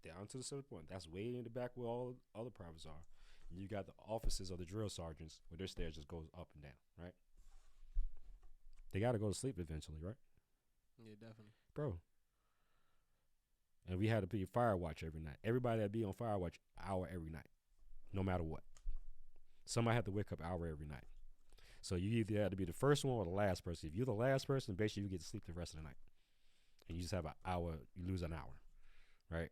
down to the center point. That's way in the back where all other privates are. And you got the offices of the drill sergeants where their stairs just goes up and down, right? They got to go to sleep eventually, right? Yeah, definitely. Bro. And we had to be fire watch every night. Everybody that be on fire watch hour every night, no matter what. Somebody had to wake up hour every night. So you either had to be the first one or the last person. If you're the last person, basically you get to sleep the rest of the night. And you just have an hour, you lose an hour, right?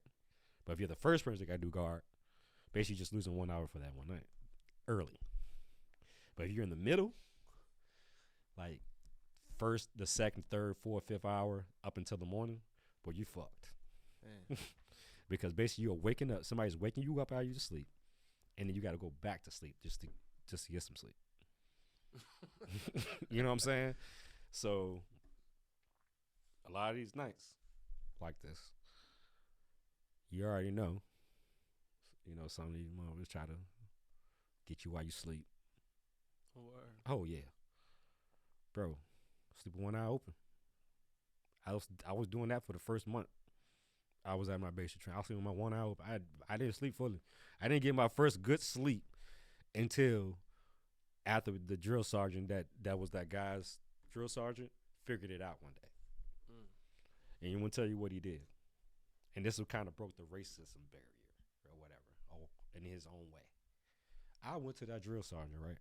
But if you're the first person that got to do guard, basically you're just losing 1 hour for that one night, early. But if you're in the middle, like first, the second, third, fourth, fifth hour up until the morning, boy, you fucked. Because basically you're waking up, somebody's waking you up out of your sleep, and then you got to go back to sleep just to get some sleep. You know what I'm saying? So a lot of these nights like this, you already know. You know, some of these motherfuckers try to get you while you sleep. Word. Oh yeah, bro, sleep with one eye open. I was doing that for the first month. I was at my basic training. I was sleeping with my one eye open. I didn't sleep fully. I didn't get my first good sleep until after the drill sergeant that was that guy's drill sergeant figured it out one day. And he won't tell you what he did. And this kind of broke the racism barrier or whatever, in his own way. I went to that drill sergeant, right?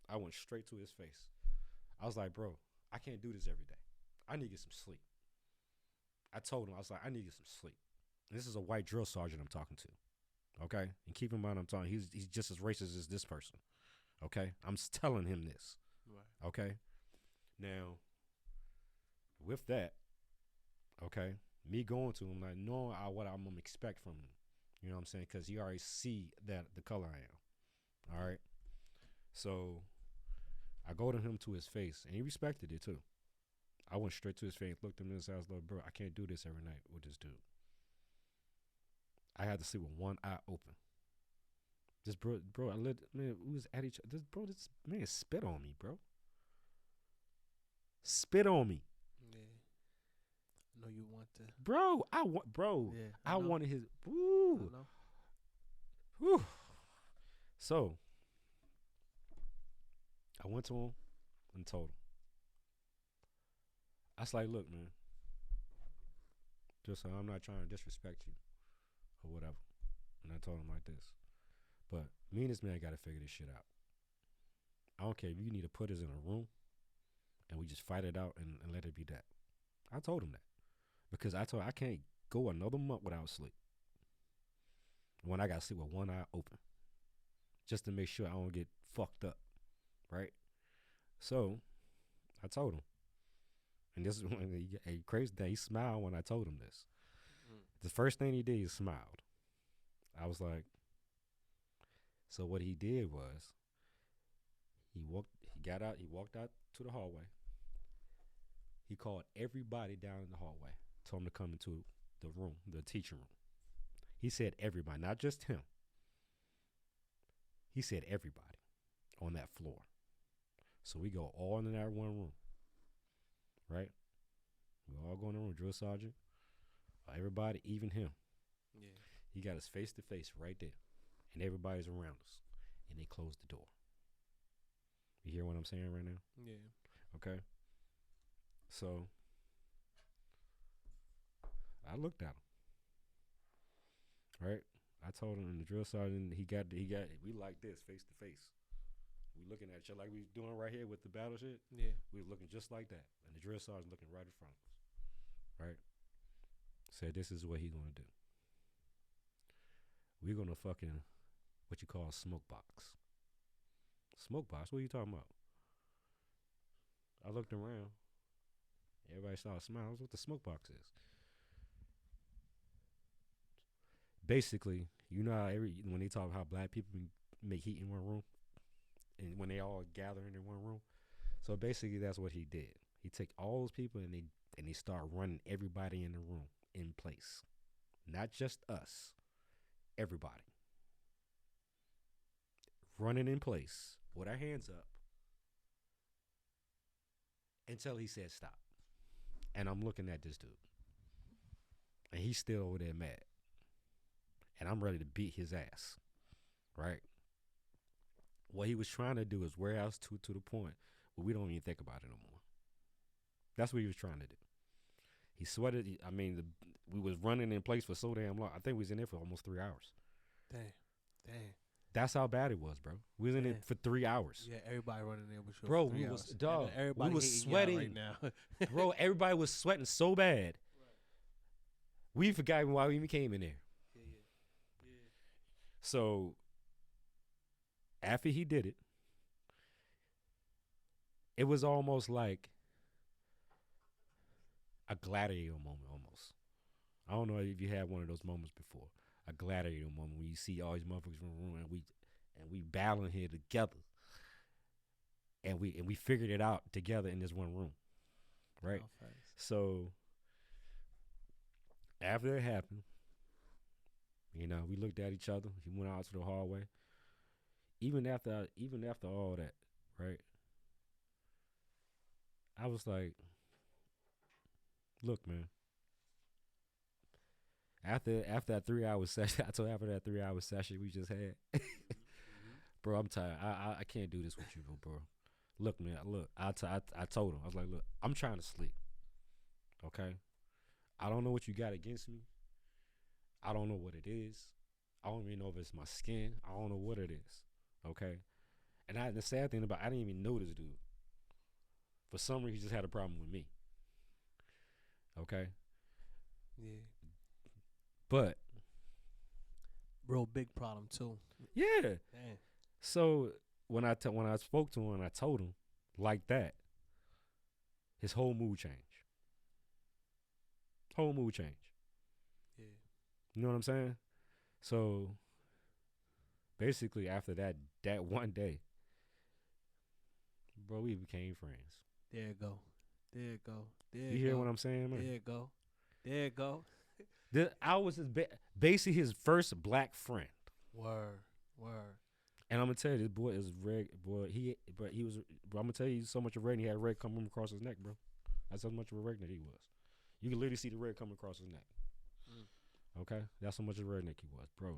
I went straight to his face. I was like, bro, I can't do this every day. I need to get some sleep. I told him, I was like, I need to get some sleep. And this is a white drill sergeant I'm talking to. Okay? And keep in mind, I'm talking, he's just as racist as this person. Okay? I'm telling him this. Right. Okay? Now, with that, okay, me going to him, like, knowing what I'm going to expect from him. You know what I'm saying? Because he already see that the color I am. All right? So, I go to him to his face, and he respected it, too. I went straight to his face, looked him in his eyes, like, bro, I can't do this every night with this dude. I had to sleep with one eye open. This bro, man, we was at each other. This man spit on me, bro. Spit on me. Yeah. I know you want to. Bro, Yeah, I know. wanted his, I woo. know. Whew. So, I went to him and told him. I was like, look, man, just so I'm not trying to disrespect you or whatever. And I told him like this. But me and this man got to figure this shit out. I don't care if you need to put us in a room and we just fight it out and let it be that. I told him that. Because I told him I can't go another month without sleep. When I got to sleep with one eye open. Just to make sure I don't get fucked up. Right? So, I told him. And this is when a crazy thing. He smiled when I told him this. The first thing he did, he smiled. I was like, so what he did was, he got out, he walked out to the hallway. He called everybody down in the hallway, told them to come into the room, the teaching room. He said everybody, not just him. He said everybody on that floor. So we go all in that one room, right? We all go in the room. Drill sergeant, everybody, even him. Yeah. He got us face to face right there, and everybody's around us, and they closed the door. You hear what I'm saying right now? Yeah. Okay. So I looked at him. Right. I told him, and the drill sergeant, he got. We like this face to face. We looking at each other like we doing right here with the battle shit. Yeah. We was looking just like that, and the drill sergeant looking right in front of us. Right. Said this is what he gonna do. We're gonna fucking what you call a smoke box. Smoke box? What are you talking about? I looked around. Everybody started smiling. That's what the smoke box is. Basically, you know how when they talk how black people make heat in one room, and when they all gathering in one room. So basically, that's what he did. He took all those people and they start running everybody in the room in place, not just us, everybody running in place with our hands up until he said stop. And I'm looking at this dude, and he's still over there mad, and I'm ready to beat his ass, right? What he was trying to do is wear us to the point where we don't even think about it no more. That's what he was trying to do. He sweated. We was running in place for so damn long. I think we was in there for almost 3 hours. Damn. That's how bad it was, bro. We was in it for 3 hours. Yeah, everybody running there with you. Bro, for 3 we was hours. dog. And everybody We was hating y'all sweating right now. Bro, everybody was sweating so bad. We forgot why we even came in there. Yeah. So after he did it, it was almost like a gladiator moment almost. I don't know if you had one of those moments before. A gladiator moment when you see all these motherfuckers in the room and we battling here together. And we figured it out together in this one room. Right? Oh, so after it happened, we looked at each other. He went out to the hallway. Even after all that, right? I was like, look, man. After that 3 hour session, after that 3 hour session we just had, bro, I'm tired. I can't do this with you, bro. Look, man. I told him. I was like, look, I'm trying to sleep. Okay. I don't know what you got against me. I don't know what it is. I don't even know if it's my skin. I don't know what it is. Okay. And the sad thing about I didn't even know this dude. For some reason, he just had a problem with me. Okay. Yeah. But real big problem too. yeah. Damn. So when I spoke to him and I told him like that, his whole mood changed. Whole mood change. Yeah. You know what I'm saying? So basically after that one day, bro, we became friends. There you go. You hear what I'm saying, man? There you go. I was basically his first black friend. Word. And I'm gonna tell you, this boy is red. Boy, he was. Bro, I'm gonna tell you, he's so much of red. He had red coming across his neck, bro. That's how much of a redneck he was. You can literally see the red coming across his neck. Okay, that's how much of a redneck he was, bro.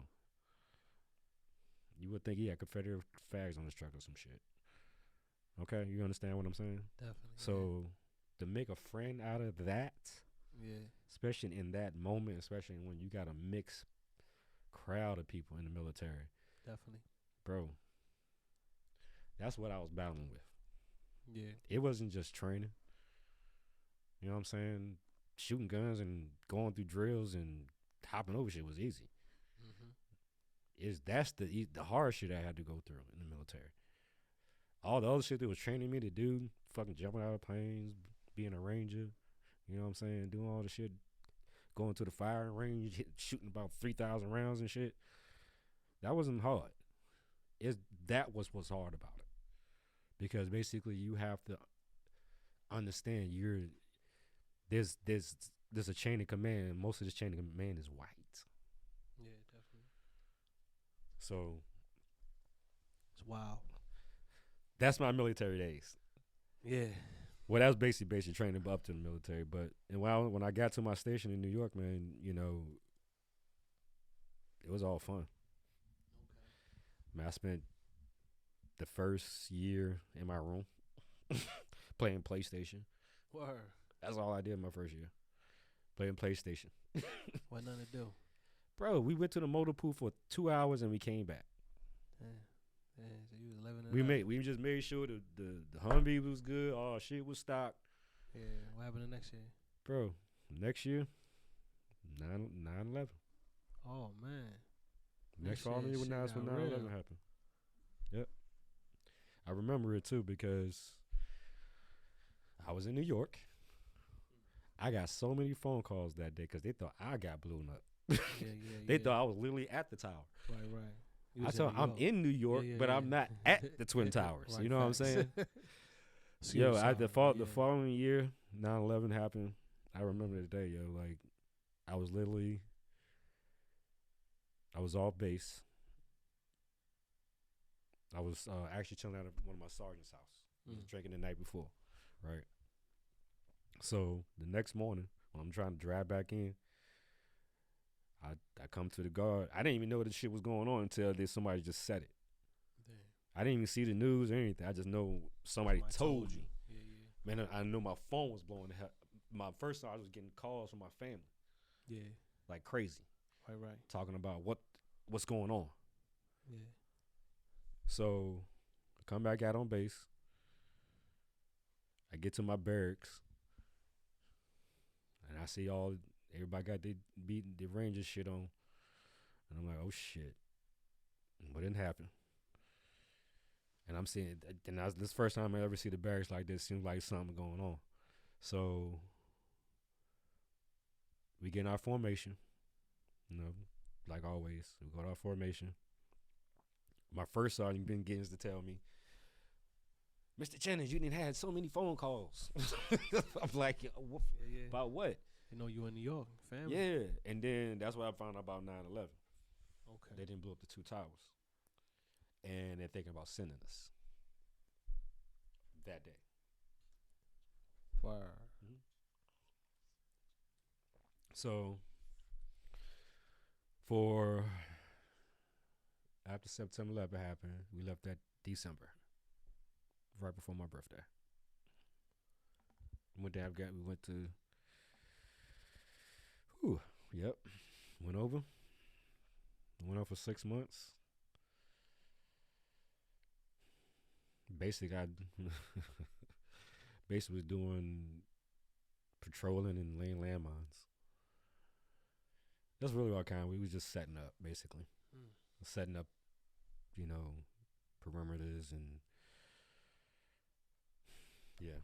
You would think he had Confederate flags on his truck or some shit. Okay, you understand what I'm saying? Definitely. So to make a friend out of that, yeah, especially in that moment, especially when you got a mixed crowd of people in the military, definitely, bro. That's what I was battling with. Yeah, it wasn't just training. You know what I'm saying? Shooting guns and going through drills and hopping over shit was easy. That's the hard shit I had to go through in the military. All the other shit that was training me to do, fucking jumping out of planes, being a ranger, you know what I'm saying, doing all the shit, going to the firing range, shooting about 3,000 rounds and shit. That wasn't hard. That was what's hard about it, because basically you have to understand there's a chain of command. Most of this chain of command is white. Yeah, definitely. So it's wild. That's my military days. Yeah. Well, that was basically training up to the military. But and when I got to my station in New York, man, it was all fun. Man, I spent the first year in my room playing PlayStation. Word. That's all I did my first year, playing PlayStation. What nothing to do. Bro, we went to the motor pool for 2 hours and we came back. Yeah. So you was living it up. We just made sure the Humvee was good. All shit was stocked. Yeah. What happened the next year? Bro, next year, 9/11. Oh man. Next That following year when shit that's when got 9/11 real. happened. Yep. I remember it too because I was in New York. I got so many phone calls that day because they thought I got blown up. Yeah. They thought I was literally at the tower. Right. You I was told New I'm York. in New York, Yeah, but yeah. I'm not at the Twin Towers. Right, You know what I'm facts. saying? So you Yo, was the sorry, yeah. following year, 9/11 happened. I remember the day, yo. Like, I was off base. I was actually chilling out at one of my sergeant's house. I was drinking the night before, right? So the next morning, when I'm trying to drive back in, I come to the guard. I didn't even know this shit was going on until somebody just said it. Damn. I didn't even see the news or anything. I just know somebody told me. Yeah. Man, I know my phone was blowing the hell. My first time I was getting calls from my family Yeah. like crazy, Right. talking about what's going on. Yeah. So I come back out on base. I get to my barracks, and I see everybody got their Rangers shit on, and I'm like, oh shit, what didn't happen? And I'm seeing, and this first time I ever see the barracks like this. Seems like something going on. So we get in our formation, like always. We go to our formation. My first sergeant begins to tell me, Mr. Jennings, you didn't have so many phone calls. I'm like, Yeah. about what? You know you in New York, family. Yeah, and then that's what I found out about 9/11. Okay. They didn't blow up the two towers, and they're thinking about sending us that day. Word. So, for after September 11 happened, we left that December, right before my birthday. We went to. Went over. Went over for 6 months. Basically, I basically was doing patrolling and laying landmines. That's really what we was just setting up, basically. Setting up, perimeters and yeah.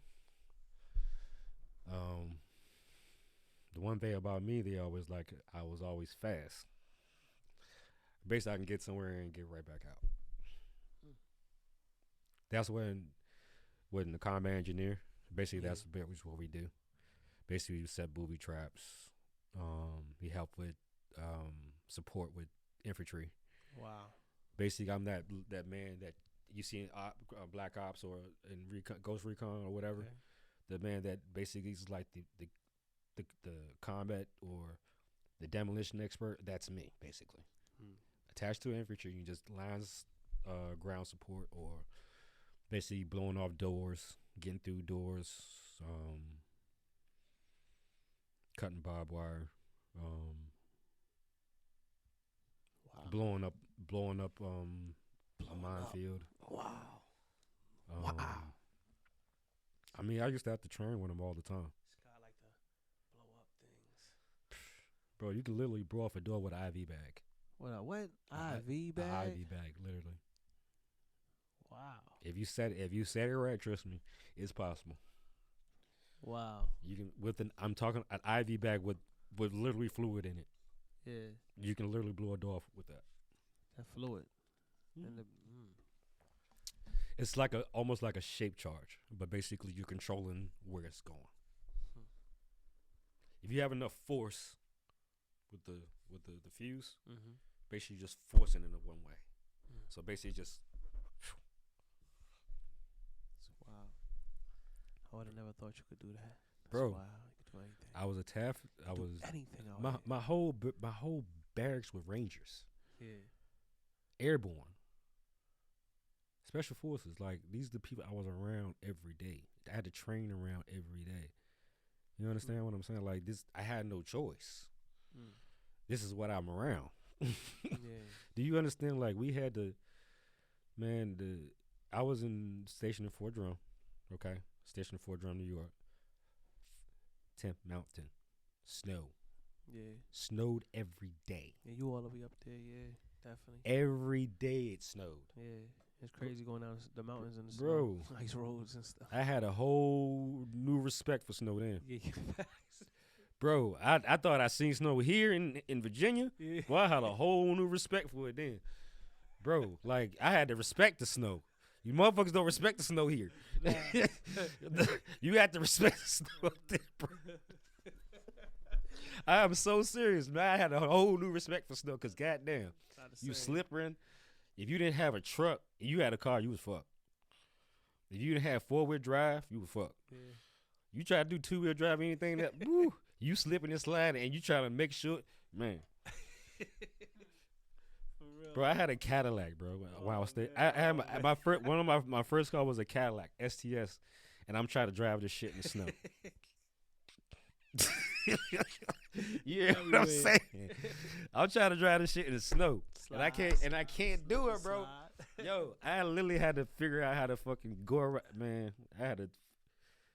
The one thing about me, they always like I was always fast. Basically, I can get somewhere and get right back out. That's when the combat engineer, basically that's what we do. Basically, we set booby traps. He helped with support with infantry. Wow. Basically, I'm that man that you see in Black Ops or in Ghost Recon or whatever. Okay. The man that basically is like the combat or the demolition expert. That's me, basically. Attached to infantry, you just lines ground support or basically blowing off doors, getting through doors, cutting barbed wire, blowing up a minefield. Wow. I mean, I used to have to train with them all the time. This guy like to blow up things. Bro, you can literally blow off a door with an IV bag. What? IV An bag? IV bag, literally. Wow. If you said it right, trust me, it's possible. Wow. You can I'm talking an IV bag with literally fluid in it. Yeah. You can literally blow a door off with that. That fluid. And the, It's like almost like a shape charge, but basically you're controlling where it's going. If you have enough force with the fuse, basically just forcing it in one way. So basically just wow. I would have never thought you could do that. That's Bro, wild. You could do anything. I was a TAF. I Do was anything out my here. my whole barracks with Rangers, Yeah. airborne, special forces. Like these are the people I was around every day. I had to train around every day. You understand what I'm saying? Like this, I had no choice. Mm. This is what I'm around. Yeah. Do you understand? Like we had to, man. I was stationed in Fort Drum, okay, stationed in Fort Drum, New York. 10th Mountain, snow, Yeah. snowed every day. Yeah, you all the way up there, yeah, definitely. Every day it snowed. Yeah. It's crazy going down the mountains and the Bro. snow. Ice roads and stuff. I had a whole new respect for snow then. Yeah, facts. Bro, I thought I seen snow here in Virginia. Yeah. Well, I had a whole new respect for it then. Bro, like, I had to respect the snow. You motherfuckers don't respect the snow here. You have to respect the snow up there, bro. I am so serious, man. I had a whole new respect for snow because, goddamn, you slippering. If you didn't have a truck, you had a car, you was fucked. If you didn't have 4-wheel drive, you was fucked. Yeah. You try to do 2-wheel drive, anything that, woo, you slipping and sliding, and you try to make sure, man. For real. Bro, I had a Cadillac, bro. When I was I had my first one of my first car was a Cadillac STS, and I'm trying to drive this shit in the snow. Yeah, what I'm saying. I'm trying to drive this shit in the snow, and I can't do it, bro. Yo, I literally had to figure out how to fucking go around, man. I had to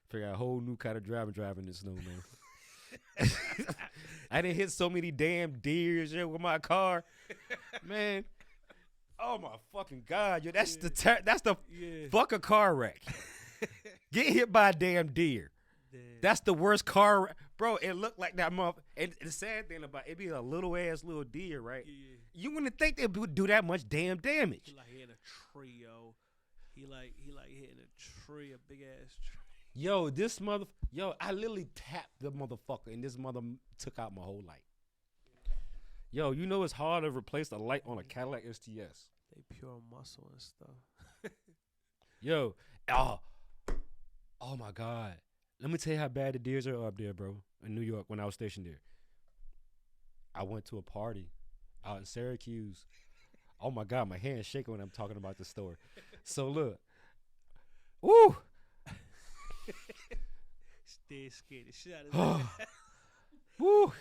figure out a whole new kind of driving in the snow, man. I didn't hit so many damn deers with my car, man. Oh my fucking god, yo, that's the fuck a car wreck. Get hit by a damn deer. That's the worst car, bro. It looked like that mother. And the sad thing about it be a little deer, right? Yeah. You wouldn't think they would do that much damn damage. He like hitting a tree, yo. He like hitting a tree, a big ass tree. Yo, I literally tapped the motherfucker, and this mother took out my whole light. Yo, you know it's hard to replace the light on a Cadillac STS. They pure muscle and stuff. Yo, oh my God. Let me tell you how bad the deers are up there, bro, in New York when I was stationed there. I went to a party out in Syracuse. Oh my God, my hand's shaking when I'm talking about this story. So look. Woo! They scared the shit out of that. Woo!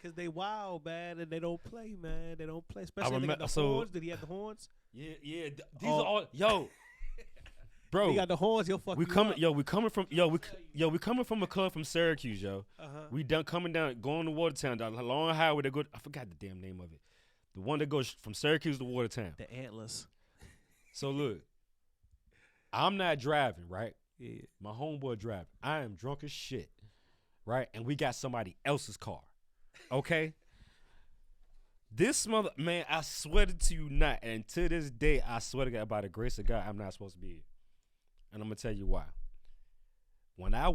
Cause they wild, man, and they don't play, man. They don't play. Especially if they got the so- horns. Did he have the horns? Yeah. These are all bro. He got the horns. He'll fuck We you coming, up. we coming from a club from Syracuse, yo. We done coming down, going to Watertown, down the long highway that go. I forgot the damn name of it. The one that goes from Syracuse to Watertown. The antlers. So look, I'm not driving, right? Yeah. My homeboy driving. I am drunk as shit, right? And we got somebody else's car, okay? This man, I swear to you not, and to this day, I swear to God, by the grace of God, I'm not supposed to be here. And I'm going to tell you why. When I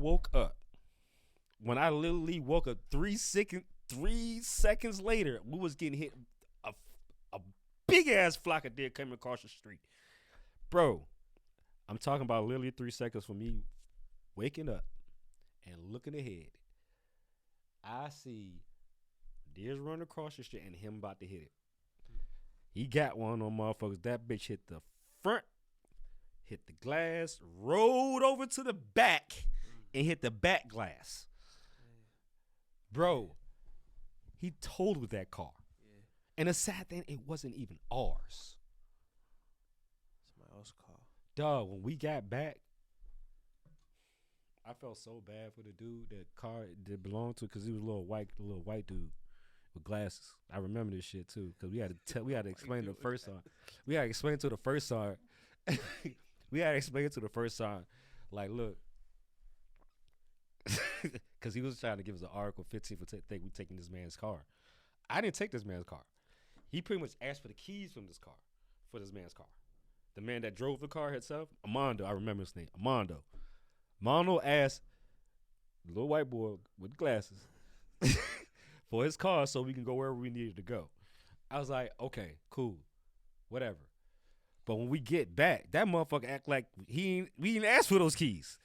literally woke up 3 seconds later, we was getting hit a big-ass flock of deer coming across the street. Bro, I'm talking about literally 3 seconds from me waking up and looking ahead. I see deers running across the street and him about to hit it. He got one on motherfuckers. That bitch hit the front, hit the glass, rolled over to the back, and hit the back glass. Bro, he totaled that car. Yeah. And the sad thing, it wasn't even ours. Somebody else's car. Dog, when we got back, I felt so bad for the dude that car did belong to, because he was a little white dude with glasses. I remember this shit too, because we had to explain to the first song. We had to explain to the first song. We had to explain to the first song, like, look, because he was trying to give us an Article 15 for think we taking this man's car. I didn't take this man's car. He pretty much asked for the keys from this car, for this man's car. The man that drove the car itself, Armando, I remember his name, Armando. Armando asked the little white boy with glasses for his car so we can go wherever we needed to go. I was like, okay, cool, whatever. But when we get back, that motherfucker act like we didn't ask for those keys.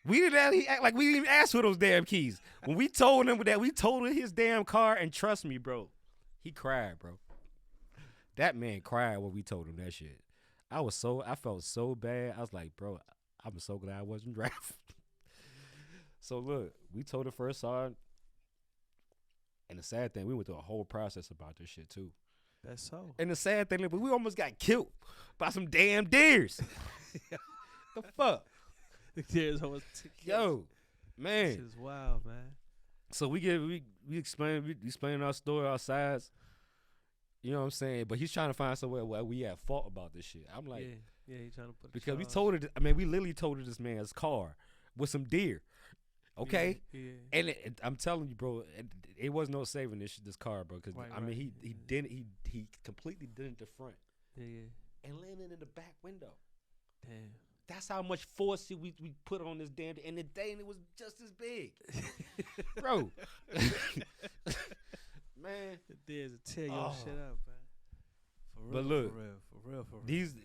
We didn't act like we didn't even ask for those damn keys. When we told him that, we told him his damn car, and trust me, bro, he cried, bro. That man cried when we told him that shit. I felt so bad. I was like, bro, I'm so glad I wasn't driving. So look, we told the first sergeant, and the sad thing, we went through a whole process about this shit too. That's so. And the sad thing, we almost got killed by some damn deers. The fuck? The kids almost Yo, man. This is wild, man. So we explain our story, our sides. You know what I'm saying? But he's trying to find somewhere where we at fault about this shit. I'm like, yeah, he's trying to put. because we told it. I mean, we literally told this man's car with some deer. Okay, Yeah. and I'm telling you, bro, it was no saving this car, bro. Because Right, I mean, right, he completely dented the front Yeah. and landed in the back window. Damn. That's how much force we put on this damn, and the dang, it was just as big, bro. Man, The deers will tear your shit up, man. For real. But look, for real. these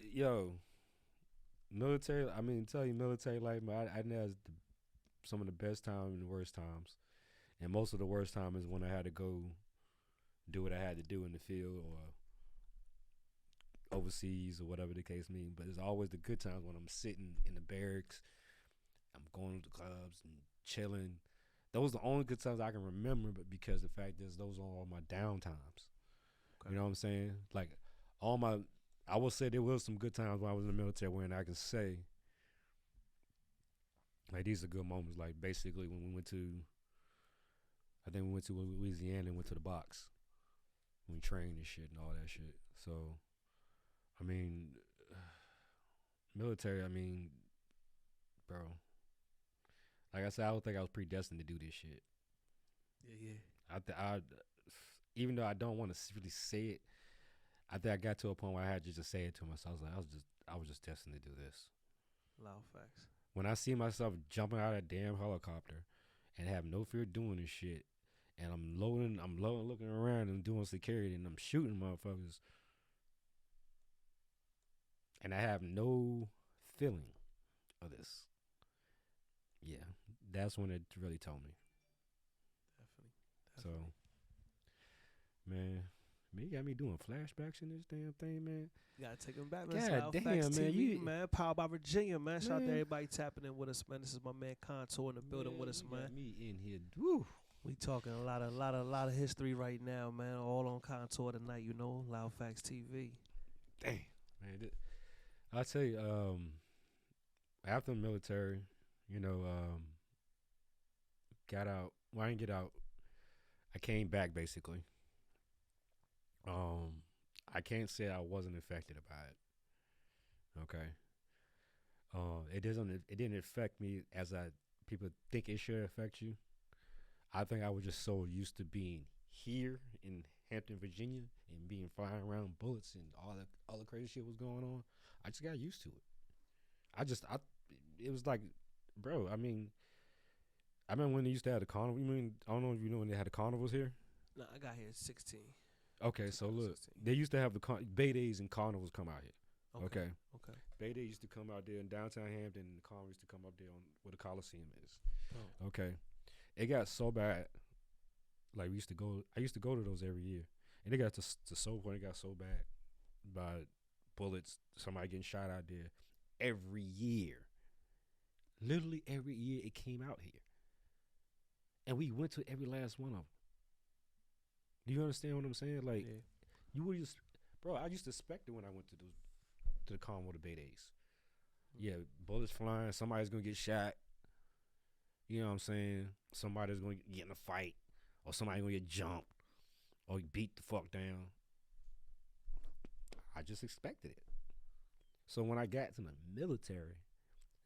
military. I mean, tell you military life, man. I know it's some of the best times and the worst times, and most of the worst time is when I had to go do what I had to do in the field or overseas or whatever the case means. But it's always the good times when I'm sitting in the barracks, I'm going to the clubs and chilling. Those are the only good times I can remember, but because the fact is those are all my down times. Okay. You know what I'm saying? Like I will say there was some good times when I was in the military when I can say, like, these are good moments. Like, basically when we went to Louisiana and went to the box. We trained and shit and all that shit. So, I mean, military, I mean, bro, like I said, I would think I was predestined to do this shit. Yeah. I even though I don't want to really say it, I think I got to a point where I had to just say it to myself. I was just destined to do this. Loud facts. When I see myself jumping out of that damn helicopter and have no fear doing this shit, and I'm loading, looking around and doing security, and I'm shooting motherfuckers, and I have no feeling of this. Yeah, that's when it really told me. Definitely. So, man, you got me doing flashbacks in this damn thing, man. You gotta take them back, man. God Loud damn, Facts man, TV, man. Powered by Virginia, man. Shout out to Man. everybody tapping in with us, man. This is my man Kontar in the building with us, you man. got me in here. Woo. We talking a lot of history right now, man. All on Kontar tonight, you know. Loud Facts TV. Damn, man. I'll tell you, after the military, you know, got out. Well, I didn't get out. I came back, basically. I can't say I wasn't affected by it. Okay. It didn't affect me as people think it should affect you. I think I was just so used to being here in Hampton, Virginia, and being flying around bullets and all the crazy shit was going on. I just got used to it. It was like, bro, I mean, I remember when they used to have the carnival. I don't know if you know when they had the carnivals here. No, I got here at 16. Okay, so look, 16. they used to have the Bay Days and carnivals come out here. Okay. Bay Day used to come out there in downtown Hampton, and the carnival used to come up there where the Coliseum is. Oh. Okay. It got so bad. Like, I used to go to those every year. And it got to so point, it got so bad by bullets, somebody getting shot out there every year. Literally every year it came out here. And we went to every last one of them. Do you understand what I'm saying? Like, you were just, bro, I used to expect it when I went to the carnival, the Bay Days. Yeah, bullets flying, somebody's going to get shot. You know what I'm saying? Somebody's going to get in a fight, or somebody's going to get jumped, or beat the fuck down. I just expected it. So when I got to the military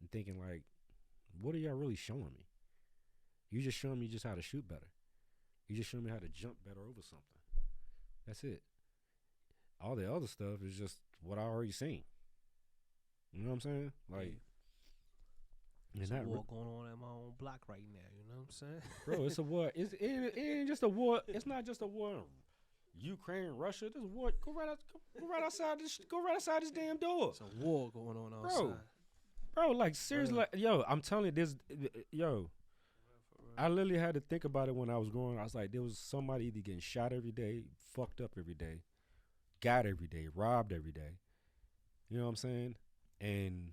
and thinking, like, what are y'all really showing me? You just showing me just how to shoot better. You just showing me how to jump better over something. That's it. All the other stuff is just what I already seen. You know what I'm saying? Like, there's a war going on at my own block right now. You know what I'm saying? Bro, it's a war. It ain't just a war. It's not just a war in Ukraine, Russia. This war. Go right outside this damn door. It's a war going on outside. bro. Like seriously, like, yo, I'm telling you, this, yo. I literally had to think about it when I was growing. I was like, there was somebody either getting shot every day, fucked up every day, got every day, robbed every day. You know what I'm saying? And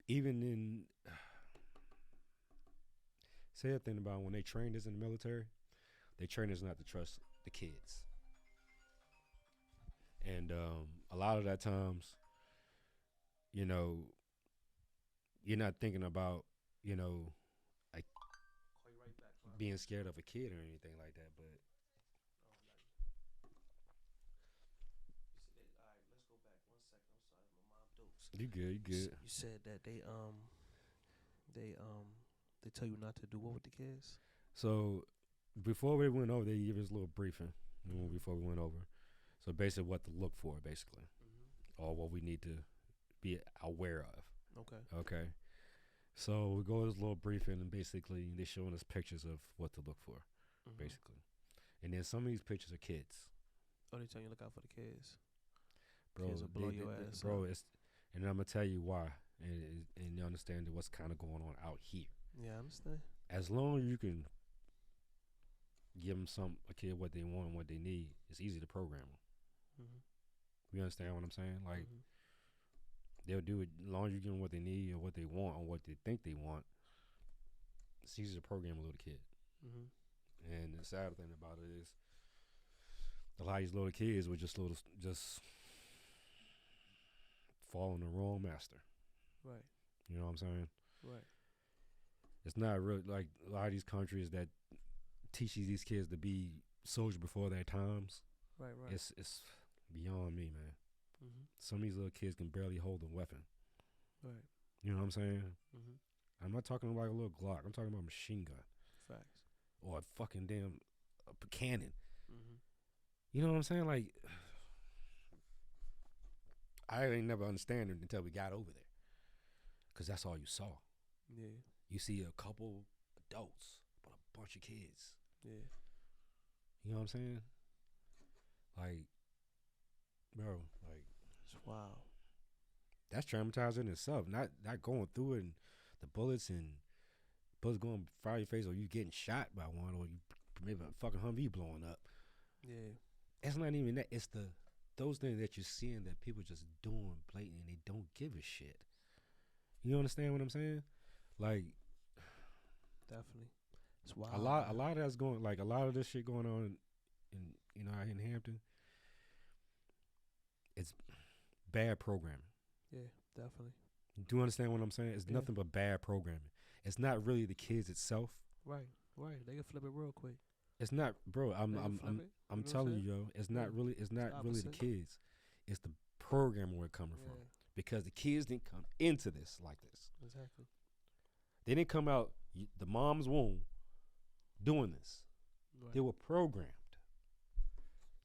even in, say a thing about when they trained us in the military, they trained us not to trust the kids. And a lot of that times, you know, you're not thinking about, you know, like being scared of a kid or anything like that. But you good, you good. You said that they they tell you not to do what with the kids? So before we went over, they give us a little briefing before we went over. So basically, what to look for, basically, or what we need to be aware of. Okay. Okay. So we go to this little briefing, and basically they're showing us pictures of what to look for, basically. And then some of these pictures are kids. Oh, they tell you to look out for the kids. Bro, Kids will blow your ass bro, up. and I'm gonna tell you why, and you understand what's kind of going on out here. Yeah, I understand. As long as you can give them a kid what they want and what they need, it's easy to program them. You understand what I'm saying? Like they'll do it as long as you give them what they need or what they want or what they think they want. It's easy to program a little kid. And the sad thing about it is, a lot of these little kids were just following the wrong master. Right. You know what I'm saying? Right. It's not really like a lot of these countries that teach these kids to be soldiers before their times. Right. Right. It's beyond me, man. Some of these little kids can barely hold a weapon. Right. You know what I'm saying? I'm not talking about a little Glock. I'm talking about a machine gun. Facts. Or a fucking damn cannon. You know what I'm saying? Like, I ain't never understand it until we got over there. Because that's all you saw. Yeah. You see a couple adults, but a bunch of kids. Yeah. You know what I'm saying? Like, bro, like, It's wild. that's traumatizing in itself. Not going through it and the bullets going fire your face, or you getting shot by one, or you maybe a fucking Humvee blowing up. Yeah. It's not even that. It's those things that you're seeing that people just doing blatant and they don't give a shit. You understand what I'm saying? Like, Definitely. It's wild. a lot of that's going, like a lot of this shit going on in out in Hampton. It's bad programming. Yeah, definitely. Do you understand what I'm saying? It's Yeah. nothing but bad programming. It's not really the kids itself. Right. Right. They can flip it real quick. It's not, bro. They can flip it. I'm You know telling what you, yo. It's not really. It's not really the opposite. kids. It's the program where it's coming from. Because the kids didn't come into this like this. Exactly. They didn't come out the mom's womb doing this. Right. They were programmed.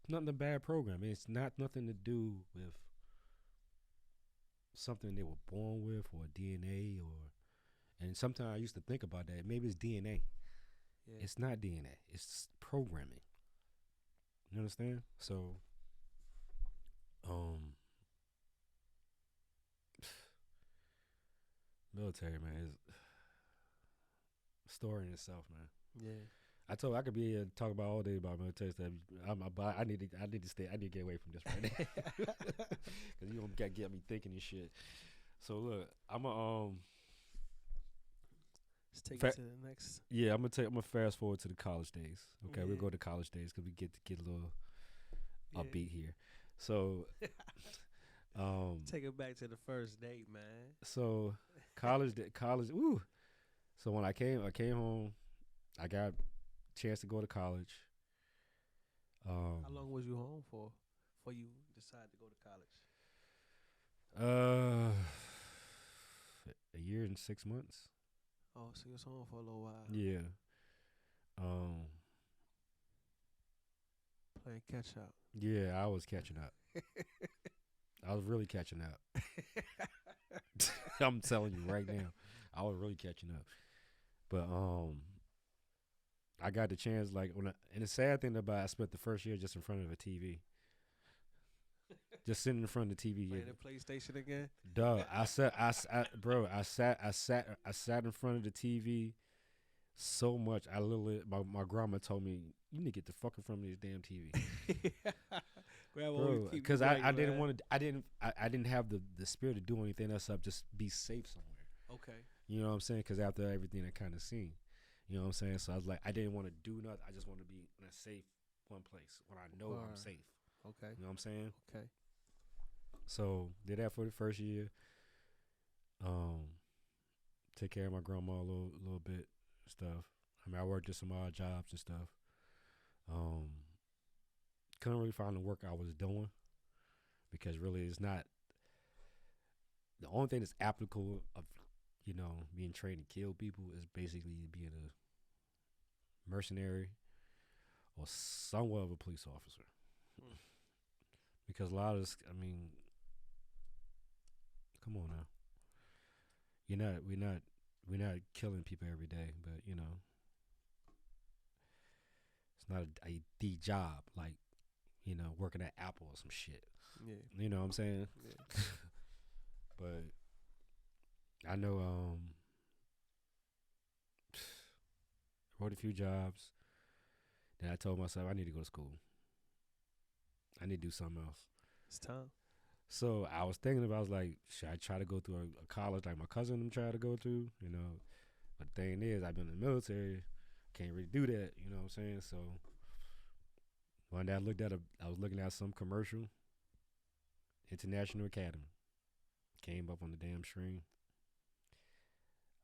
Nothing a bad programming. It's not nothing to do with something they were born with or DNA or. And sometimes I used to think about that. Maybe it's DNA. Yeah. It's not DNA. It's programming. You understand? So, military, man, is a story in itself, man. Yeah. I could be here to talk about all day about military stuff. But I need to stay. I need to get away from this right now because you gonna get me thinking and shit. So look, I'm a Let's take it to the next. Yeah, I'm gonna fast forward to the college days. Okay, we'll Yeah. go to college days because we get a little Yeah. upbeat here. So, Take it back to the first date, man. so college. Woo. So when I came home, I got a chance to go to college. How long was you home for? Before you decided to go to college? A year and 6 months. Oh, so you was home for a little while. Yeah. Playing catch up. Yeah, I was catching up. I was really catching up. I'm telling you right now, I was really catching up. But I got the chance, like, and the sad thing about it, I spent the first year just in front of a TV. just sitting in front of the TV. Playing the PlayStation again. Duh, I sat in front of the TV so much. I literally, my grandma told me, you need to get the fuck in front of this damn TV, bro. Because I didn't want to. I didn't have the spirit to do anything else up. Just be safe somewhere. Okay. You know what I'm saying? Because after everything I kind of seen, you know what I'm saying. So I was like, I didn't want to do nothing. I just want to be in a safe one place when I know I'm safe. Okay. You know what I'm saying? Okay. So did that for the first year. Take care of my grandma a little bit, stuff. I mean, I worked at some odd jobs and stuff. Couldn't really find the work I was doing because really it's not the only thing that's applicable of, you know, being trained to kill people is basically being a mercenary or somewhat of a police officer. Because a lot of this, I mean, come on now. We're not killing people every day, but you know, it's not the job like, you know, working at Apple or some shit. Yeah. You know what I'm saying? Yeah. But I know wrote a few jobs. Then I told myself I need to go to school. I need to do something else. It's time. So I was thinking about, I was like, should I try to go through a college like my cousin them tried to go to, you know? But the thing is, I've been in the military, can't really do that, you know what I'm saying? So one day I was looking at some commercial, International Academy, came up on the damn screen.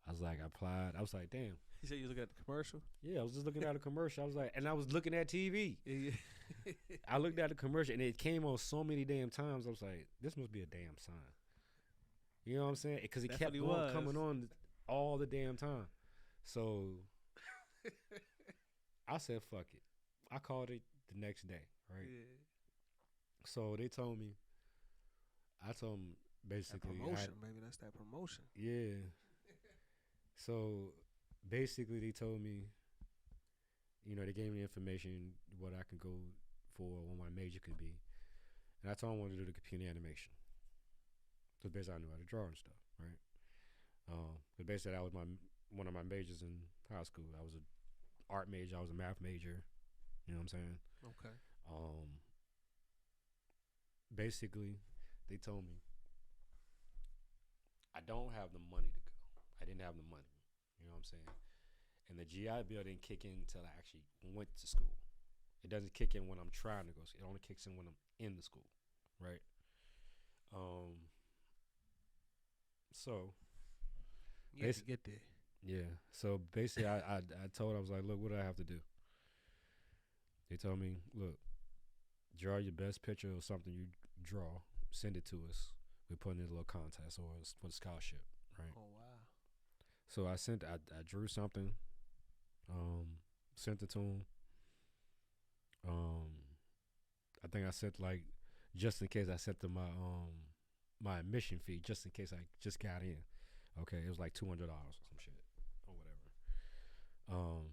I was like, I applied. I was like, damn. You said you look at the commercial? Yeah, I was just looking at a commercial. I was like, and I was looking at TV. Yeah. I looked at the commercial, and it came on so many damn times. I was like, this must be a damn sign. You know what I'm saying? Because it kept on coming on all the damn time. So I said, fuck it. I called it the next day, right? Yeah. So they told me, I told them basically. That promotion, baby. That's that promotion. Yeah. So basically they told me, you know, they gave me information, what I can go for, what my major could be. And I told them I wanted to do the computer animation. So basically I knew how to draw and stuff, right? But basically that was one of my majors in high school. I was an art major, I was a math major. You know what I'm saying? Okay. Basically, they told me I don't have the money to go. I didn't have the money. You know what I'm saying? And the GI Bill didn't kick in until I actually went to school. It doesn't kick in when I'm trying to go. It only kicks in when I'm in the school, right? So You have to get there. yeah. So basically, I told, I was like, look, what do I have to do? They told me, look, draw your best picture or something you draw, send it to us. We put in a little contest or for the scholarship, right? Oh wow. So I drew something, sent it to him. I think I sent, like, just in case I sent them my admission fee, just in case I just got in. Okay, it was like $200 or some shit or whatever.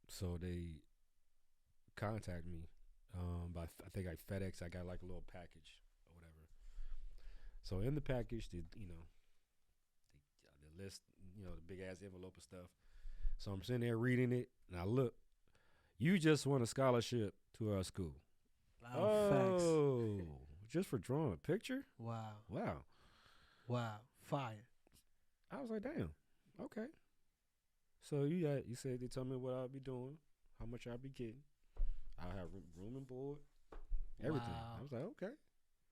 So they contact me by, I think, like FedEx. I got like a little package or whatever. So in the package, the list, you know, the big ass envelope and stuff. So I'm sitting there reading it, and I look. You just won a scholarship to our school. Facts. Just for drawing a picture? Wow. Wow. Fire. I was like, damn. Okay. So you said, they told me what I'll be doing, how much I'll be getting. I'll have room and board, everything. Wow. I was like, okay.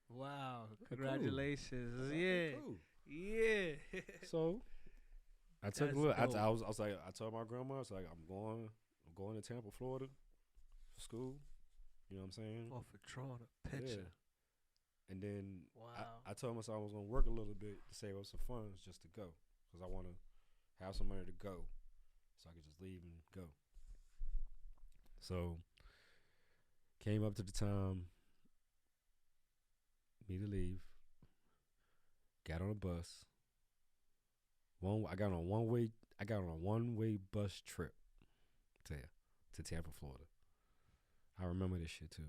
Wow. Okay, Congratulations. Cool. Yeah. Cool. Yeah. So I took a That's look. I dope. was like, I told my grandma, I was like, I'm going to Tampa, Florida for school. You know what I'm saying? Oh, for drawing a picture. Yeah. And then Wow. I told myself I was going to work a little bit to save up some funds just to go, because I want to have some money to go so I could just leave and go. So came up to the time, me to leave, got on a bus. I got on a one-way bus trip to Tampa, Florida. I remember this shit too.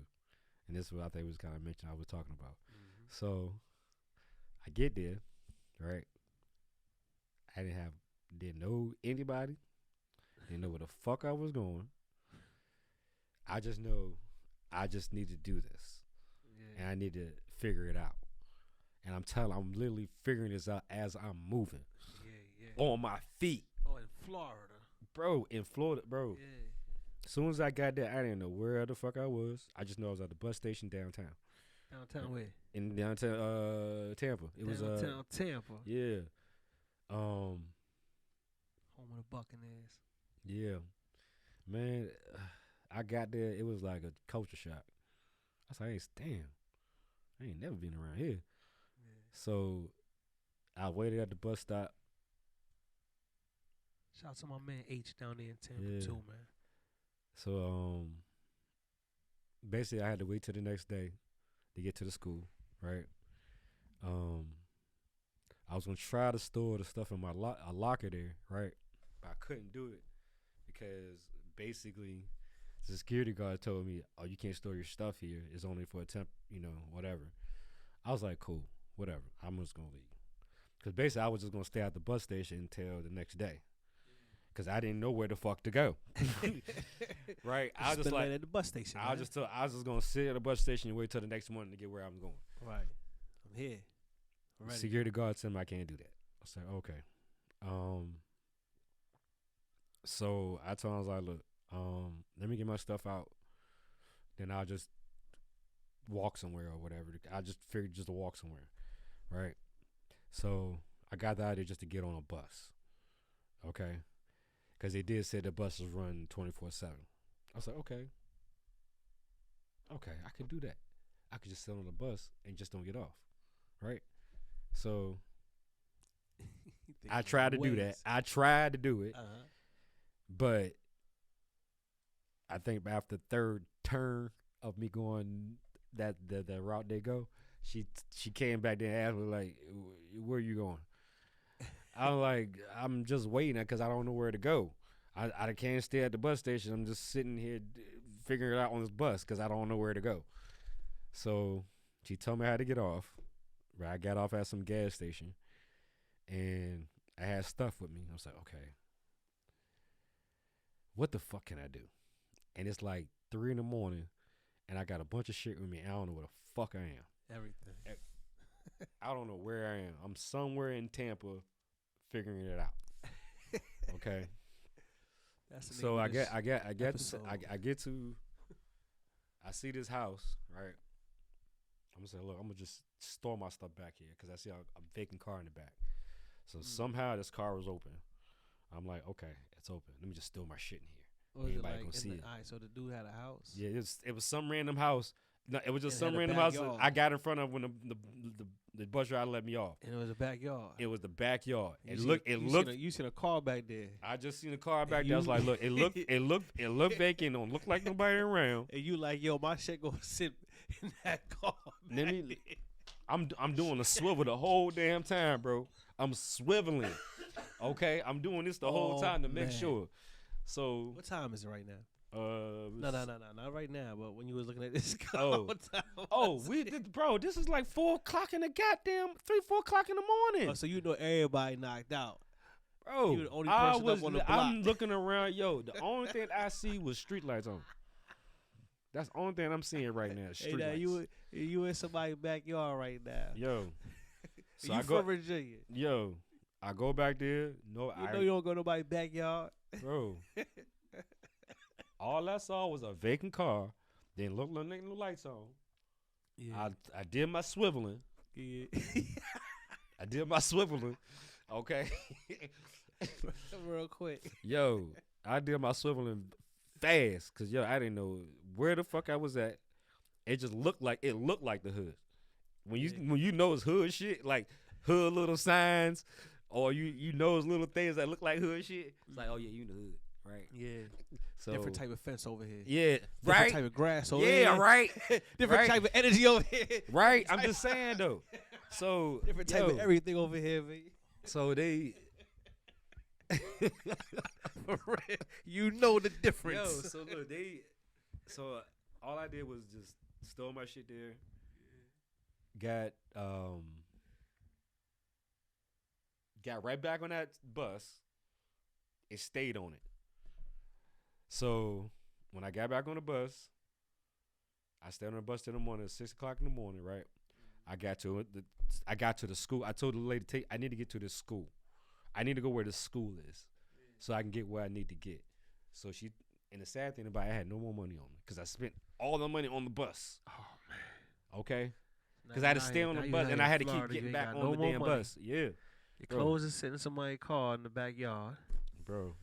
And this is what I think was kind of mentioned I was talking about. So I get there, right? I didn't know anybody. Didn't know where the fuck I was going. I just know I just need to do this. Yeah. And I need to figure it out. And I'm literally figuring this out as I'm moving. Yeah. On my feet. Oh, in Florida. Bro, in Florida, bro. Yeah. As soon as I got there, I didn't know where the fuck I was. I just know I was at the bus station downtown. Downtown where? In downtown Tampa. It was Downtown Tampa. yeah. Home of the Buccaneers. Yeah. Man, I got there, it was like a culture shock. I was like, damn, I ain't never been around here. Yeah. So I waited at the bus stop. Shout out to my man H down there in Tampa Yeah. too, man. So basically I had to wait till the next day to get to the school, right? I was gonna try to store the stuff in my locker there, right? But I couldn't do it because basically the security guard told me, "Oh, you can't store your stuff here. It's only for a temp, whatever." I was like, "Cool, whatever. I'm just gonna leave." Because basically I was just gonna stay at the bus station until the next day. Cause I didn't know where the fuck to go, right? I was just like at the bus station. I was just gonna sit at the bus station and wait till the next morning to get where I'm going. Right. I'm here. Ready. Security guard said I can't do that. I said okay. So I told him, I was like, look, let me get my stuff out, then I'll just walk somewhere or whatever. I just figured just to walk somewhere, right? So I got out there just to get on a bus, okay? Because they did say the buses run 24/7. I was like, okay, I could do that. I could just sit on the bus and just don't get off, right? So I tried to do that. I tried to do it, but I think after the third turn of me going that the route they go, she came back there and asked me like, "Where are you going?" I'm like, I'm just waiting because I don't know where to go. I can't stay at the bus station. I'm just sitting here figuring it out on this bus because I don't know where to go. So she told me how to get off. Right, I got off at some gas station, and I had stuff with me. I was like, okay, what the fuck can I do? And it's like 3 a.m, and I got a bunch of shit with me. I don't know where the fuck I am. Everything. I don't know where I am. I'm somewhere in Tampa figuring it out. Okay. That's the So name I of this get episode. I see this house, right? I'm gonna say, look, I'm gonna just store my stuff back here because I see a vacant car in the back. So somehow this car was open. I'm like, okay, it's open. Let me just store my shit in here. Was it Anybody like gonna see it? All right, so the dude had a house. Yeah, it was some random house. No, it was just It some had a random house backyard. I got in front of when the bus driver let me off. And it was a backyard. It was the backyard. You It seen- looked. You seen a car back there. I just seen the car back And there. I was you- like, look, it looked vacant. Don't look like nobody around. And you like, yo, my shit gonna sit in that car. Let back me- there. I'm doing a swivel the whole damn time, bro. I'm swiveling. Okay, I'm doing this the whole Oh, time to make man. sure. So What time is it right now? it was- No, not right now. But when you was looking at this car, Oh. what time Oh, was we it? did, bro. This is like 4 o'clock in the goddamn 4 o'clock in the morning, Oh, so you know everybody knocked out. bro. you the only person up on the I'm block. looking around, yo. The only thing I see was street lights on. That's the only thing I'm seeing right now. Hey, Street now lights. you in somebody's backyard right now. Yo. So you I go, from Virginia? yo. I go back there. No, You know you don't go to nobody's backyard. bro. All I saw was a vacant car. Didn't look like no lights on. Yeah. I did my swiveling. yeah. I did my swiveling. Okay. Real quick. Yo, I did my swiveling fast because yo, I didn't know where the fuck I was at. It just looked like the hood. When you know it's hood shit, like hood little signs, or you know it's little things that look like hood shit. It's like, oh yeah, you in the hood, right? Yeah. So Different type of fence over here. yeah, Different right. type of grass over here. Yeah, right. Different right. type of energy over here. Right. I'm just saying though. So Different type of everything over here, man. So they. For real. You know the Yo, difference. so look, all I did was just Stole my shit there. Got right back on that bus. It stayed on it. So when I got back on the bus, I stayed on the bus till the morning, 6 o'clock in the morning, right? I got to the school. I told the lady, I need to get to this school. I need to go where the school is, so I can get where I need to get. So and the sad thing about it, I had no more money on me because I spent all the money on the bus. Oh man. Okay. Because I had to stay on the bus and I had to keep getting back on the damn bus. Yeah. Your clothes is sitting in somebody's car in the backyard. Bro,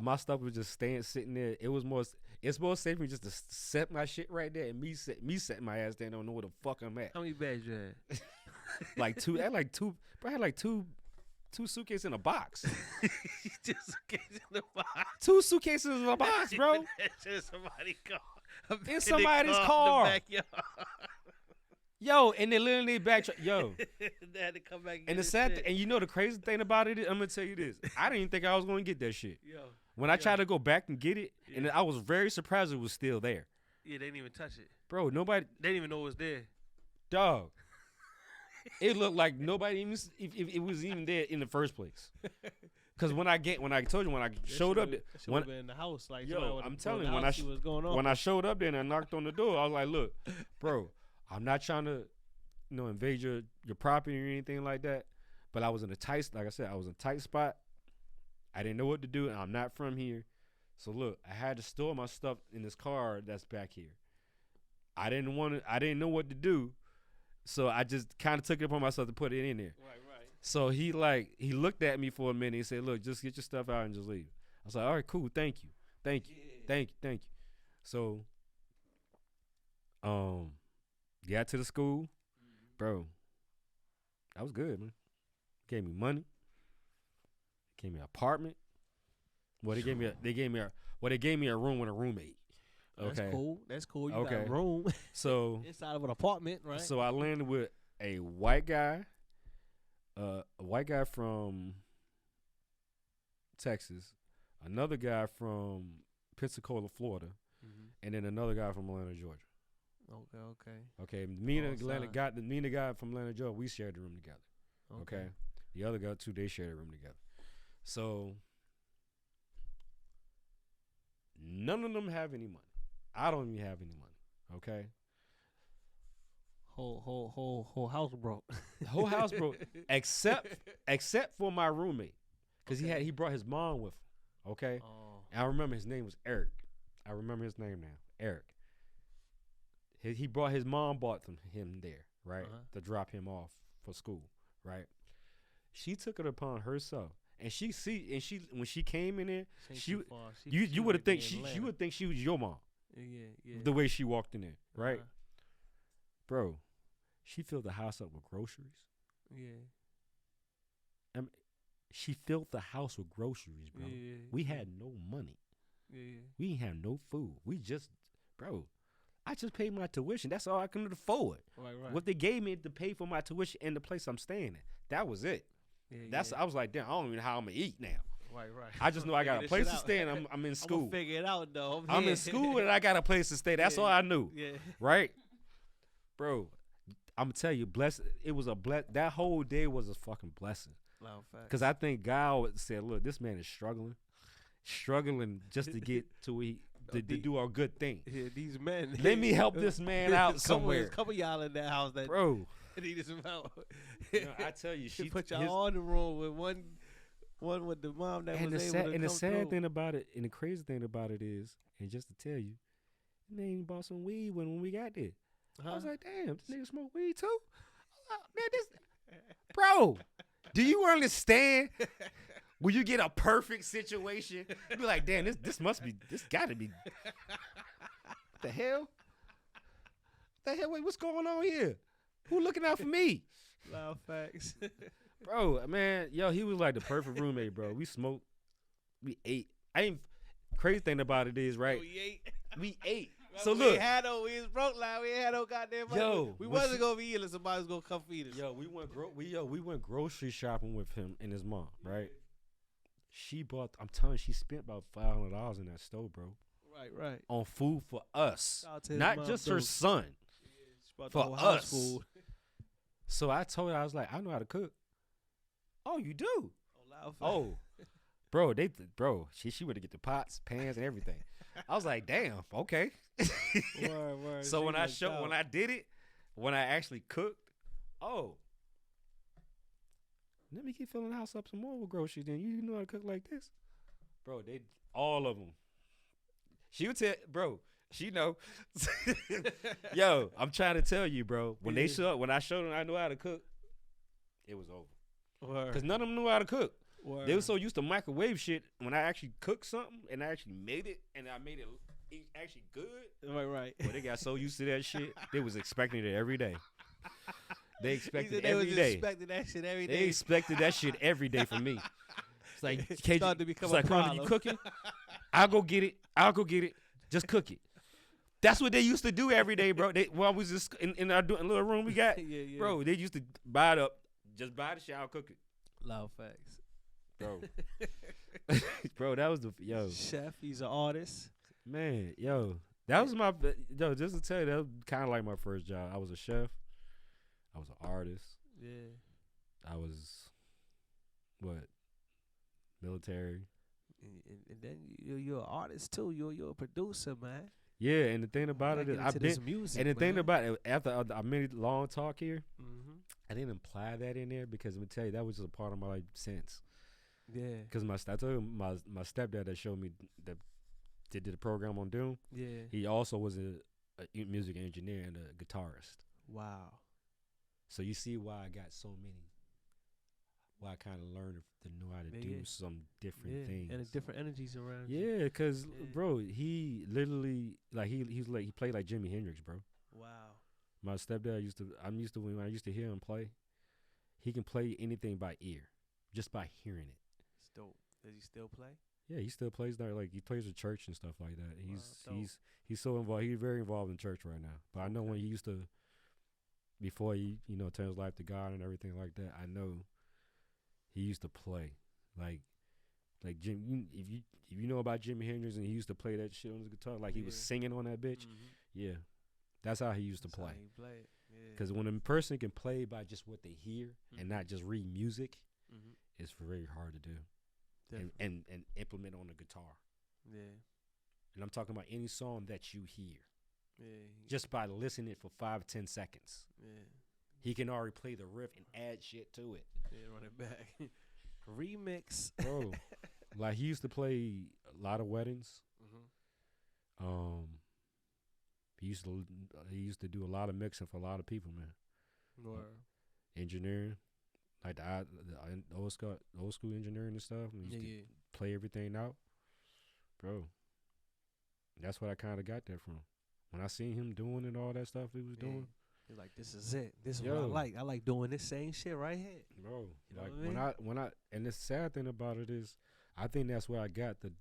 my stuff was just sitting there. It's more safe for me just to set my shit right there and me setting my ass there and don't know where the fuck I'm at. How many bags you had? Bro, I had like two suitcases in a box. Just suitcases in the box. 2 suitcases in a box, bro. Just somebody's car. In somebody's car. In the backyard. Yo, and they literally yo. They had to come back and the sad and you know the crazy thing about it is, I'm gonna tell you this. I didn't even think I was gonna get that shit. Yo. When I tried to go back and get it, and I was very surprised it was still there. Yeah, they didn't even touch it. Bro, nobody. They didn't even know it was there. Dog. It looked like nobody even if it was even there in the first place. Because when I showed up, when been in the house, like I'm telling you, when I showed up there and I knocked on the door, I was like, look, bro, I'm not trying to, invade your property or anything like that. But I was in a tight, like I said, I was in a tight spot. I didn't know what to do, and I'm not from here. So look, I had to store my stuff in this car that's back here. I didn't know what to do. So I just kind of took it upon myself to put it in there. Right. So he looked at me for a minute and said, look, just get your stuff out and just leave. I was like, all right, cool, thank you. So got to the school, bro. That was good, man. Gave me money. Gave me an apartment. Well, they gave me a room with a roommate. Okay. That's cool. You got a room. So inside of an apartment, right? So I landed with a white guy from Texas, another guy from Pensacola, Florida, and then another guy from Atlanta, Georgia. Okay. Me and the guy from Atlanta, Georgia, we shared the room together. Okay. The other guy too, they shared a room together. So none of them have any money. I don't even have any money. Okay. Whole house broke. The whole house broke, except for my roommate, because he brought his mom with him. Okay. Oh. And I remember his name was Eric. I remember his name now, Eric. He brought his mom him there, right, to drop him off for school, right. She took it upon herself, and when she came in there, you would think she would think she was your mom. Yeah. The way she walked in there, right, bro. She filled the house up with groceries. Yeah. She filled the house with groceries, bro. Yeah. We had no money. Yeah. We didn't have no food. I just paid my tuition. That's all I could afford. Right. What they gave me to pay for my tuition and the place I'm staying at. That was it. I was like, damn, I don't even know how I'm gonna eat now. Right. I just know I got a place to stay and I'm in school. I'm gonna figure it out though. I'm in school and I got a place to stay. That's all I knew. Yeah. Right? Bro, I'm gonna tell you, that whole day was a fucking blessing. Because I think God said, look, this man is struggling just to get to to do our good thing. Yeah, these men. Let me help this man out somewhere. There's a couple y'all in that house that bro needed some help. I tell you, she put y'all all in the room with one with the mom that was able to come and the sad through. thing about it, and the crazy thing about it is, and just to tell you, they ain't bought some weed when we got there. I was like, damn, this nigga smoke weed too? Man, bro, do you understand? When you get a perfect situation, you be like, damn, this gotta be. What the hell? Wait, what's going on here? Who looking out for me? Loud facts. Bro, man, he was like the perfect roommate, bro. We smoked, we ate. Crazy thing about it is, right? We ate. So look, we was broke now. We ain't had no goddamn money. We wasn't gonna be eating. Somebody was gonna come feed us. We went grocery shopping with him and his mom, right? I'm telling you, she spent about $500 in that store, bro. Right. on food for us, Shout out to his not mom, just her though. son. She brought For the whole house us. food. So I told her, I was like, I know how to cook. Oh, you do? Loud fact. Oh, bro, she would get the pots, pans, and everything. I was like, damn, okay. Word. So She when I lucked showed, out. when I did it, when I actually cooked, let me keep filling the house up some more with groceries. Then you know how to cook like this, bro. They all of them. She would tell, bro. She know. Yo, I'm trying to tell you, bro. When I showed them I knew how to cook, it was over. Word. Cause none of them knew how to cook. Word. They were so used to microwave shit. When I actually cooked something and I actually made it, and I made it actually good, Right. well, they got so used to that shit, they was expecting it every day. They He expected said it they every was day. expecting that shit every They day. expected that shit every day from me. It's like, It KJ, started to become it's a like, Kontar, problem. you cooking? I'll go get it. Just cook it. That's what they used to do every day, bro. While I was just in our little room we got, Yeah. bro, they used to buy it up. Just buy the shit, I'll cook it. Loud facts. Bro. Bro, that was yo. Chef, he's an artist. Man, yo. That was just to tell you, that was kind of like my first job. I was a chef. I was an artist. Yeah. I was, military. And then you're an artist too. You're a producer, man. Yeah, and the thing about it is, I've been, music, and the thing man. about it, after I made a long talk here, Mm-hmm. I didn't imply that in there because I'm gonna tell you that was just a part of my life since. Yeah. Because I told you my stepdad that showed me that did the program on Doom. Yeah. He also was a music engineer and a guitarist. Wow. So you see why I got so many. Why I kind of learned to know how to do some different things. And the different energies around you. Yeah, because Yeah. bro, he literally he played like Jimi Hendrix, bro. Wow. My stepdad when I used to hear him play, he can play anything by ear, just by hearing it. It's dope. Does he still play? Yeah, he still plays there. Like he plays at church and stuff like that. Wow, He's so involved. He's very involved in church right now. But I know when he used to, before he turned his life to God and everything like that. I know he used to play like Jim. If you know about Jimi Hendrix and he used to play that shit on his guitar, like he was singing on that bitch. Mm-hmm. Yeah, that's how he used to play. Yeah. Because when a person can play by just what they hear and not just read music, Mm-hmm. it's very hard to do and implement on the guitar. Yeah. And I'm talking about any song that you hear Yeah. just by listening for 5-10 seconds. Yeah. He can already play the riff and add shit to it. Yeah. Run it back. Remix. Bro, like he used to play a lot of weddings. Mm-hmm. He used to do a lot of mixing for a lot of people, man. Engineering, like the old school engineering and stuff. And he used to play everything out, bro. That's what I kind of got that from. When I seen him doing and all that stuff he was doing, you're like, this is it. This is what I like. I like doing this same shit right here, bro. You know Like what I mean? and the sad thing about it is, I think that's where I got the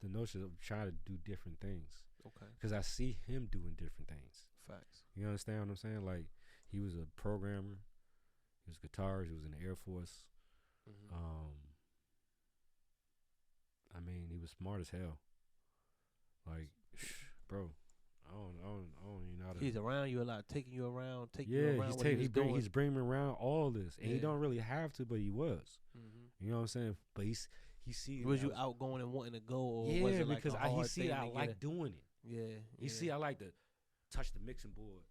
notion of trying to do different things. Okay. Because I see him doing different things. Facts. You understand what I'm saying? Like, he was a programmer. He was a guitarist. He was in the Air Force. Mm-hmm. I mean, he was smart as hell. Like, bro, I don't even know how to. He's around you a lot, taking you around, he's bringing me around all this, and he don't really have to, but he was. Mm-hmm. You know what I'm saying? But he see. Was you outgoing and wanting to go, or yeah, was it like because a hard he see thing I to like get doing it. Yeah. You see, I like to touch the mixing board,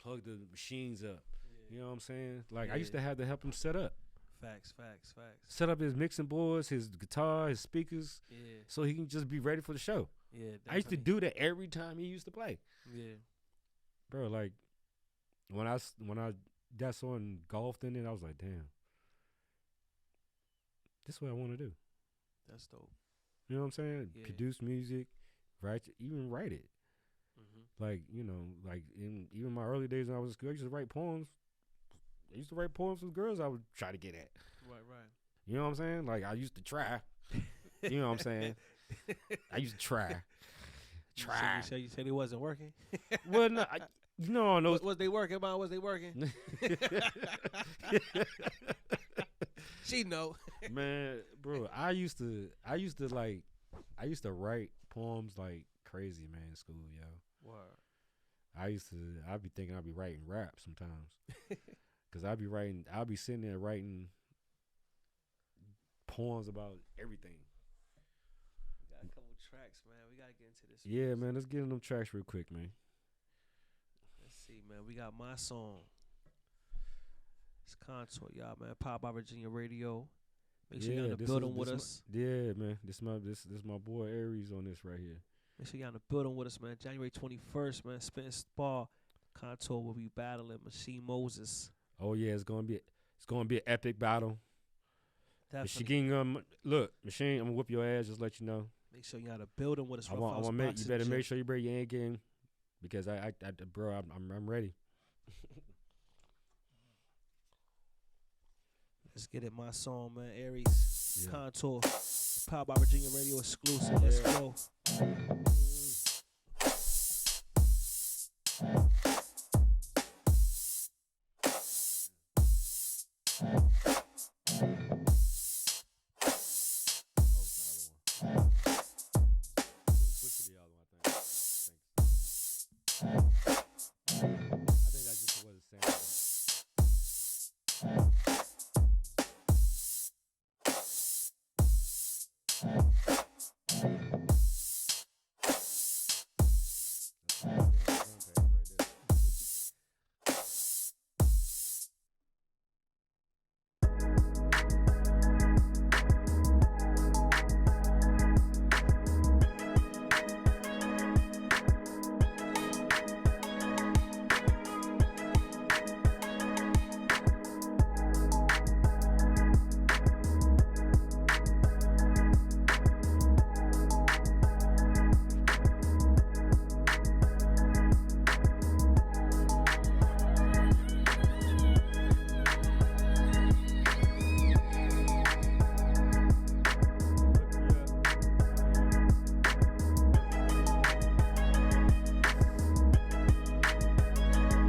plug the machines up. You know what I'm saying? Like, I used to have to help him set up. Facts. Set up his mixing boards, his guitar, his speakers, so he can just be ready for the show. Yeah, definitely. I used to do that every time he used to play. Yeah. Bro, like, when I got so engulfed in it, I was like, damn, this is what I want to do. That's dope. You know what I'm saying? Yeah. Produce music, write it. Mm-hmm. Like, like in even my early days when I was in school, I used to write poems. I used to write poems for girls I would try to get at. Right. You know what I'm saying? Like, I used to try. You know what I'm saying? I used to try. You said it wasn't working? Well, no, no. Was they working, Mom? Was they working? She know. Man, bro, I used to write poems like crazy, man, in school, yo. Word. I'd be thinking I'd be writing rap sometimes. Cause I'd be sitting there writing poems about everything. We got a couple tracks, man. We gotta get into this. Yeah, music. man, let's get in them tracks real quick, man. Let's see, man. We got my song. It's Kontar, y'all, man. Powered by Virginia Radio. Make sure you're in the building with us. Yeah, man. This my boy Aries on this right here. Make sure you're in the building with us, man. January 21st, man. Spitting Spar. Kontar will be battling Machine Moses. Oh yeah, it's gonna be an epic battle. Definitely. Machine, look, Machine, I'm gonna whoop your ass. Just let you know. Make sure you're in the building with us. You better make sure you bring your A game, because I'm ready. Let's get it. My song, man. Aries. Yeah. Kontar. Powered by Virginia Radio exclusive. Let's go. Switch to the other one, I think that's just what it's saying.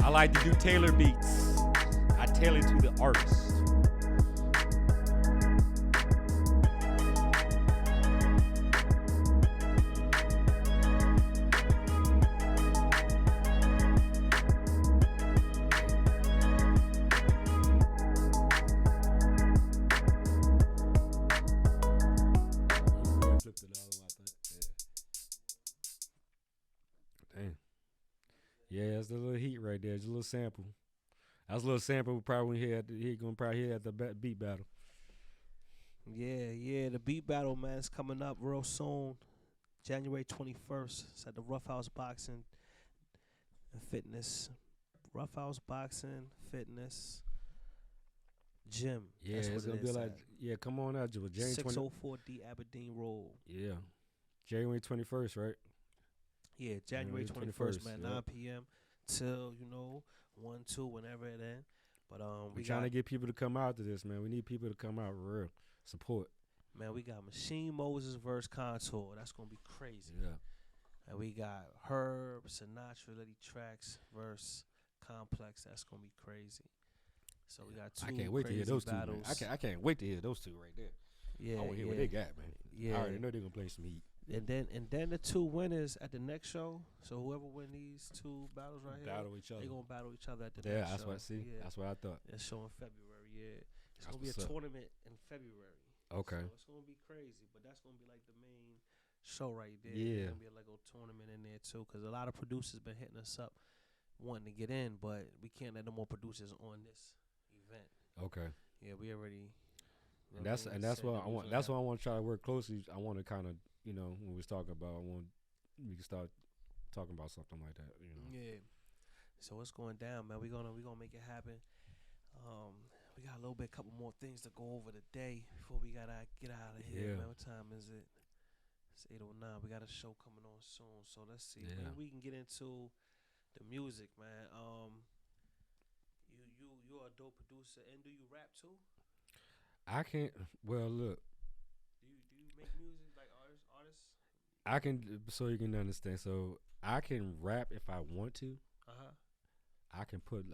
I like to do tailor beats. I tailor to the artist. Damn. Yeah, that's the little heat right there. Just a little sample. That's a little sample we probably gonna probably hear at the beat battle. Yeah. The beat battle, man, is coming up real soon. January 21st. It's at the Rough House Boxing and Fitness. Rough House Boxing, Fitness, Gym. Yeah, That's it's what gonna it be is like come on out, January 20. 604D Aberdeen Road. Yeah, January 21st, right? Yeah, January 21st, 21st, man, yep. 9 p.m. till 1, 2, whenever it ends. But We're trying to get people to come out to this, man. We need people to come out for real. Support. Man, we got Machine Moses versus Kontar. That's gonna be crazy. Yeah. And we got Herb, Sinatra, Lady Tracks versus Complex. That's gonna be crazy. So we got two I can't wait to hear those battles. two, man. I can't wait to hear those two right there. Yeah, I want to hear what they got, man. Yeah. I already know they're gonna play some heat. And then the two winners at the next show. So whoever win these two battles right Battle each other. they gonna battle each other at the Yeah, next that's show. what I see. Yeah. That's what I thought. It's show in February. Yeah, it's That's gonna be a what's up. tournament in February. Okay. So it's gonna be crazy, but that's gonna be like the main show right there. Yeah. There's gonna be like a tournament in there too, because a lot of producers been hitting us up wanting to get in, but we can't let no more producers on this event. Okay. Yeah, we already. And that's what I want. That's why I want to try to work closely. I want to kind of, when we was talking about, we can start talking about something like that. Yeah. So it's going down, man. We gonna make it happen. We got a couple more things to go over today before we gotta get out of here, Yeah. man. What time is it? It's 8:09. We got a show coming on soon, so let's see. Yeah. Maybe we can get into the music, man. You're a dope producer, and do you rap too? I can't. Well, look. Do you make music like artists? I can, so you can understand. So I can rap if I want to. I can put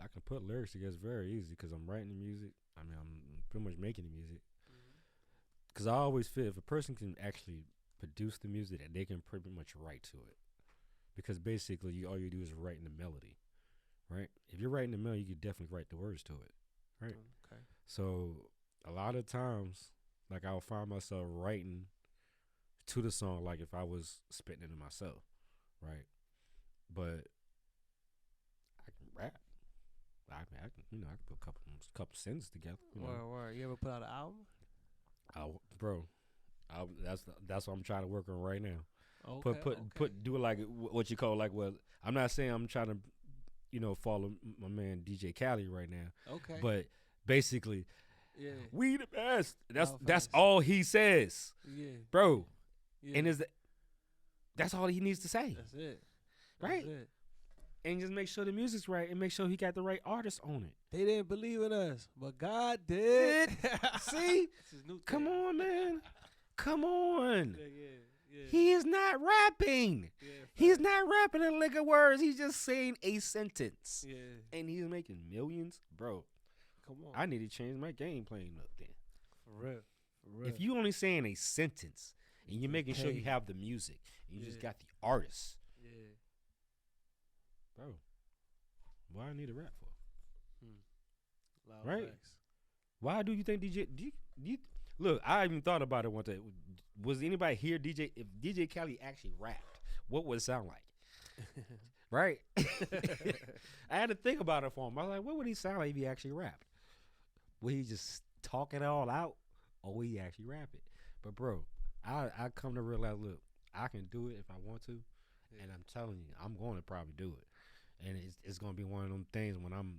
lyrics together. It's very easy because I'm writing the music. I mean, I'm pretty much making the music. Because I always feel if a person can actually produce the music, that they can pretty much write to it. because basically all you do is writing the melody, right? If you're writing the melody, you can definitely write the words to it, right? Okay. So a lot of times, like I'll find myself writing to the song, like if I was spitting it to myself, right? But I can rap. I can, I can put a couple sentences together. Word. You ever put out an album? Bro, that's what I'm trying to work on right now. Okay. Do it like what you call like what. I'm not saying I'm trying to, follow my man DJ Khaled right now. Okay. But basically, yeah, we the best. That's facts. all he says, Yeah. bro. Yeah. And that's all he needs to say, That's it. right? That's it. And just make sure the music's right and make sure he got the right artist on it. They didn't believe in us, but God did. See? This is new Come thing. on, man. Come on. Yeah. He is not rapping. Yeah, He's not rapping in liquor words. He's just saying a sentence. Yeah. And he's making millions. Bro, Come on. I need to change my game playing up then. For real. If you only saying a sentence and you're making sure you Hey. have the music and you just Yeah. got the artist, Yeah. bro, why I need a rap for? Loud Right. facts. Why do you think DJ? Do you look? I even thought about it one day. Was anybody here? If DJ Khaled actually rapped, what would it sound like? Right? I had to think about it for him. I was like, what would he sound like if he actually rapped? Would he just talk it all out, or would he actually rap it? But bro, I come to realize, look, I can do it if I want to, and I'm telling you, I'm going to probably do it, and it's going to be one of them things when I'm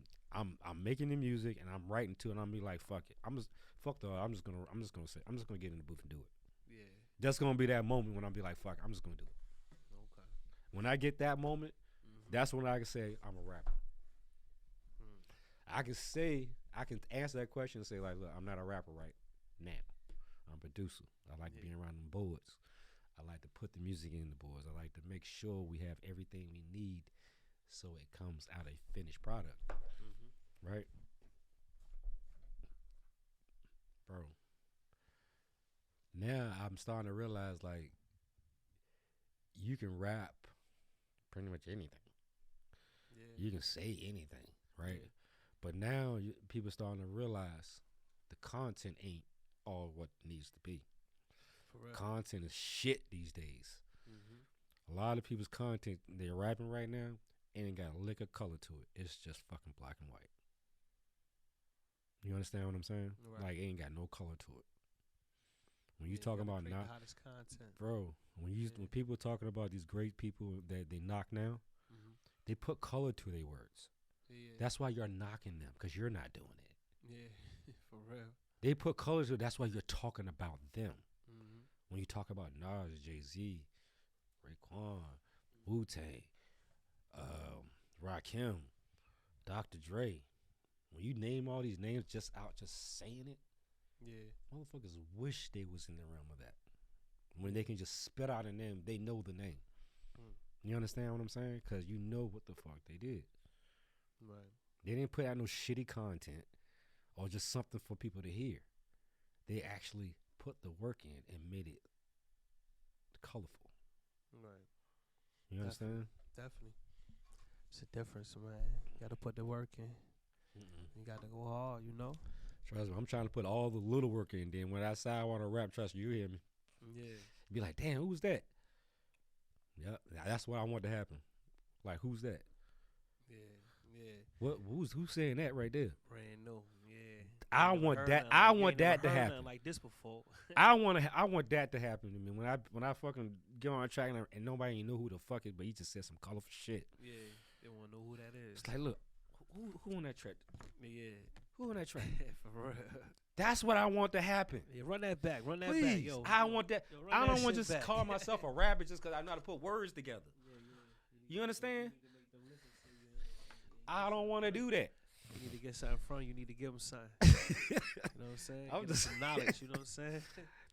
making the music and I'm writing to it, and I'm be like, fuck it, I'm just gonna get in the booth and do it. Yeah. That's gonna be that moment when I'll be like, fuck, I'm just gonna do it. Okay. When I get that moment, that's when I can say I'm a rapper. I can answer that question and say, like, look, I'm not a rapper right now. I'm a producer. I like being around them boards. I like to put the music in the boards. I like to make sure we have everything we need so it comes out a finished product. Right? Bro. Now I'm starting to realize, like, you can rap pretty much anything. Yeah. You can say anything, right? But now people starting to realize the content ain't all what it needs to be. For real. Content is shit these days. A lot of people's content they're rapping right now ain't got a lick of color to it. It's just fucking black and white. You understand what I'm saying? Right. Like, it ain't got no color to it. When you Yeah, talking gotta about create not, the hottest content. bro, when people talking about these great people that they knock now, they put color to their words. Yeah. That's why you're knocking them, because you're not doing it. Yeah. For real. They put colors to it. That's why you're talking about them. When you talk about Nas, Jay-Z, Raekwon, Wu-Tang, Rakim, Dr. Dre, when you name all these names just saying it, Yeah. motherfuckers wish they was in the realm of that. When they can just spit out a name, they know the name. You understand what I'm saying? Because you know what the fuck they did. Right. They didn't put out no shitty content or just something for people to hear. They actually put the work in and made it colorful. Right. You understand? Definitely. It's a difference, man. You got to put the work in. You got to go hard, you know? Trust me, I'm trying to put all the little work in. Then when I say I want to rap, trust me, you hear me. Yeah. Be like, damn, who's that? Yep, that's what I want to happen. Like, who's that? Yeah. Who's saying that right there? Brand new. Yeah. I You never want heard that. nothing I like- you want ain't never that to heard happen. nothing like this before. I want that to happen to me when I fucking get on a track and nobody even know who the fuck it, but he just said some colorful shit. Yeah. They want to know who that is. It's like, look, who on that track? Yeah. Who on that track? For real. That's what I want to happen. Yeah, run that back. Run that back. Please, Yo, I want that. yo, run I that don't want to shit just back. call myself a rapper just because I know how to put words together. You understand? I don't want to do that. You need to get something from you. Need to give them something. You know what I'm saying? I'm Give 'em just some knowledge. You know what I'm saying?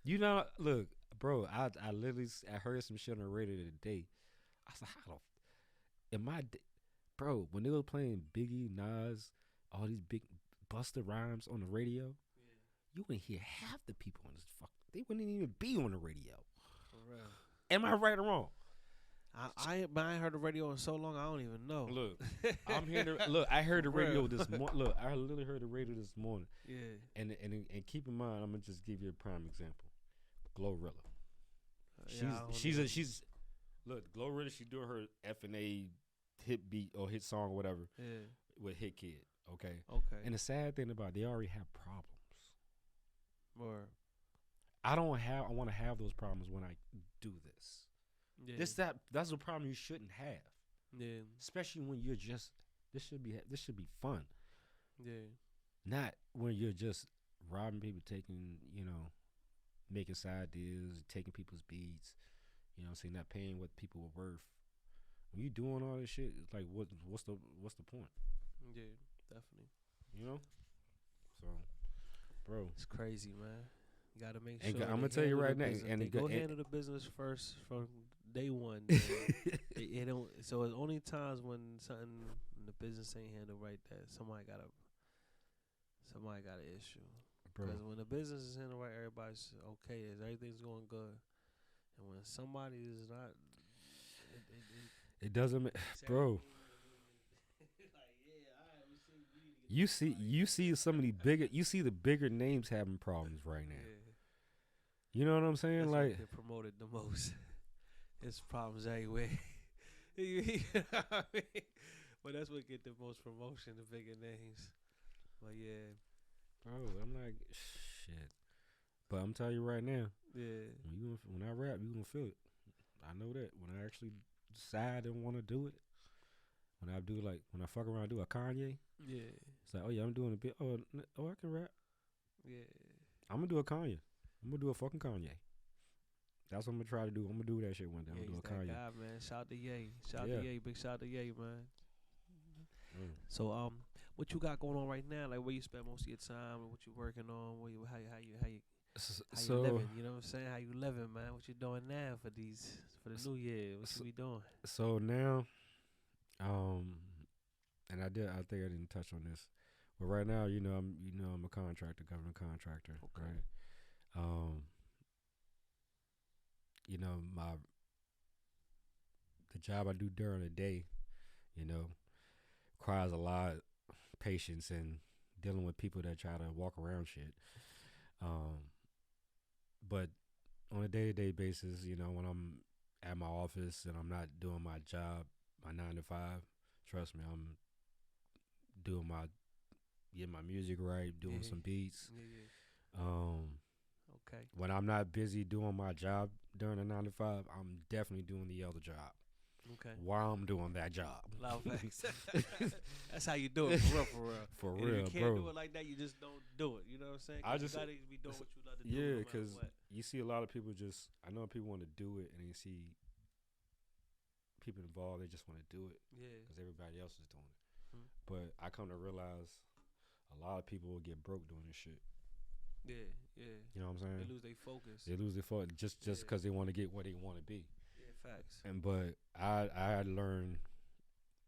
You know, look, bro, I literally I heard some shit on the radio today. I was like, how the bro, when they were playing Biggie, Nas, all these big Busta Rhymes on the radio, you wouldn't hear half the people on this fuck. They wouldn't even be on the radio. For real. Am I right or wrong? I ain't heard the radio in so long. I don't even know. Look, I'm hearing. Look, I heard the For real. radio this morning. Look, I literally heard the radio this morning. Yeah. And keep in mind, I'm gonna just give you a prime example. Glorilla. She's look, Glorilla. She's doing her F&A hit beat or hit song or whatever with Hit Kid. Okay. Okay. And the sad thing about it, they already have problems. Or I want to have those problems when I do this. yeah. That's a problem you shouldn't have. Yeah. Especially when you're just this should be fun. Yeah. Not when you're just robbing people, making side deals, taking people's beats, you know what I'm saying, not paying what people are worth. When you doing all this shit, it's like what's the point? Yeah, definitely. You know? So, bro. It's crazy, man. You gotta make And sure. I'm gonna tell you right now, go handle the business first from day one. it don't. So it's only times when something in the business ain't handled right that somebody got an issue. Because when the business is handled right, everybody's okay. Everything's going good. And when somebody is not, it doesn't, bro. You see some of the bigger names having problems right now. yeah, You know what I'm saying? that's Like what get promoted the most. It's problems everywhere. You know what I mean? But that's what get the most promotion, the bigger names. But yeah, bro, I'm like, shit. But I'm telling you right now, yeah, when I rap, you gonna feel it. I know that. When I actually decide and want to do it, when I fuck around and do a Kanye, yeah, it's like, oh yeah, I'm doing a bit. Oh, I can rap. yeah. I'm gonna do a Kanye. I'm gonna do a fucking Kanye. That's what I'm gonna try to do. I'm gonna do that shit one day. I'm Yeah, gonna do he's a that Kanye. guy, man. Shout to Ye. Shout Yeah. to Ye. Big shout to Ye, man. Mm. So what you got going on right now? Like where you spend most of your time? What you working on? How you So living? You know what I'm saying? How you living, man? What you doing now for the new year? What you be doing? so now, and I think I didn't touch on this, but right now, I'm a contractor, government contractor, Okay. right? The job I do during the day, requires a lot of patience and dealing with people that try to walk around shit. But on a day-to-day basis, when I'm at my office and I'm not doing my job, my 9 to 5, trust me, I'm getting my music right, doing some beats. Yeah. Okay. When I'm not busy doing my job during the 9 to 5, I'm definitely doing the other job Okay. while I'm doing that job. Loud facts. That's how you do it, for real. For And real, if you can't bro. do it like that, you just don't do it. You know what I'm saying? I You just- gotta be doing what you love to do. Yeah, no matter because what. you see a lot of people I know people want to do it, and you see people involved, they just want to do it Yeah. because everybody else is doing it. Mhm. But I come to realize a lot of people will get broke doing this shit. Yeah. Yeah. You know what I'm saying? They lose their focus. They lose their focus just Yeah. because they want to get where they want to be. Yeah. Facts. But I learned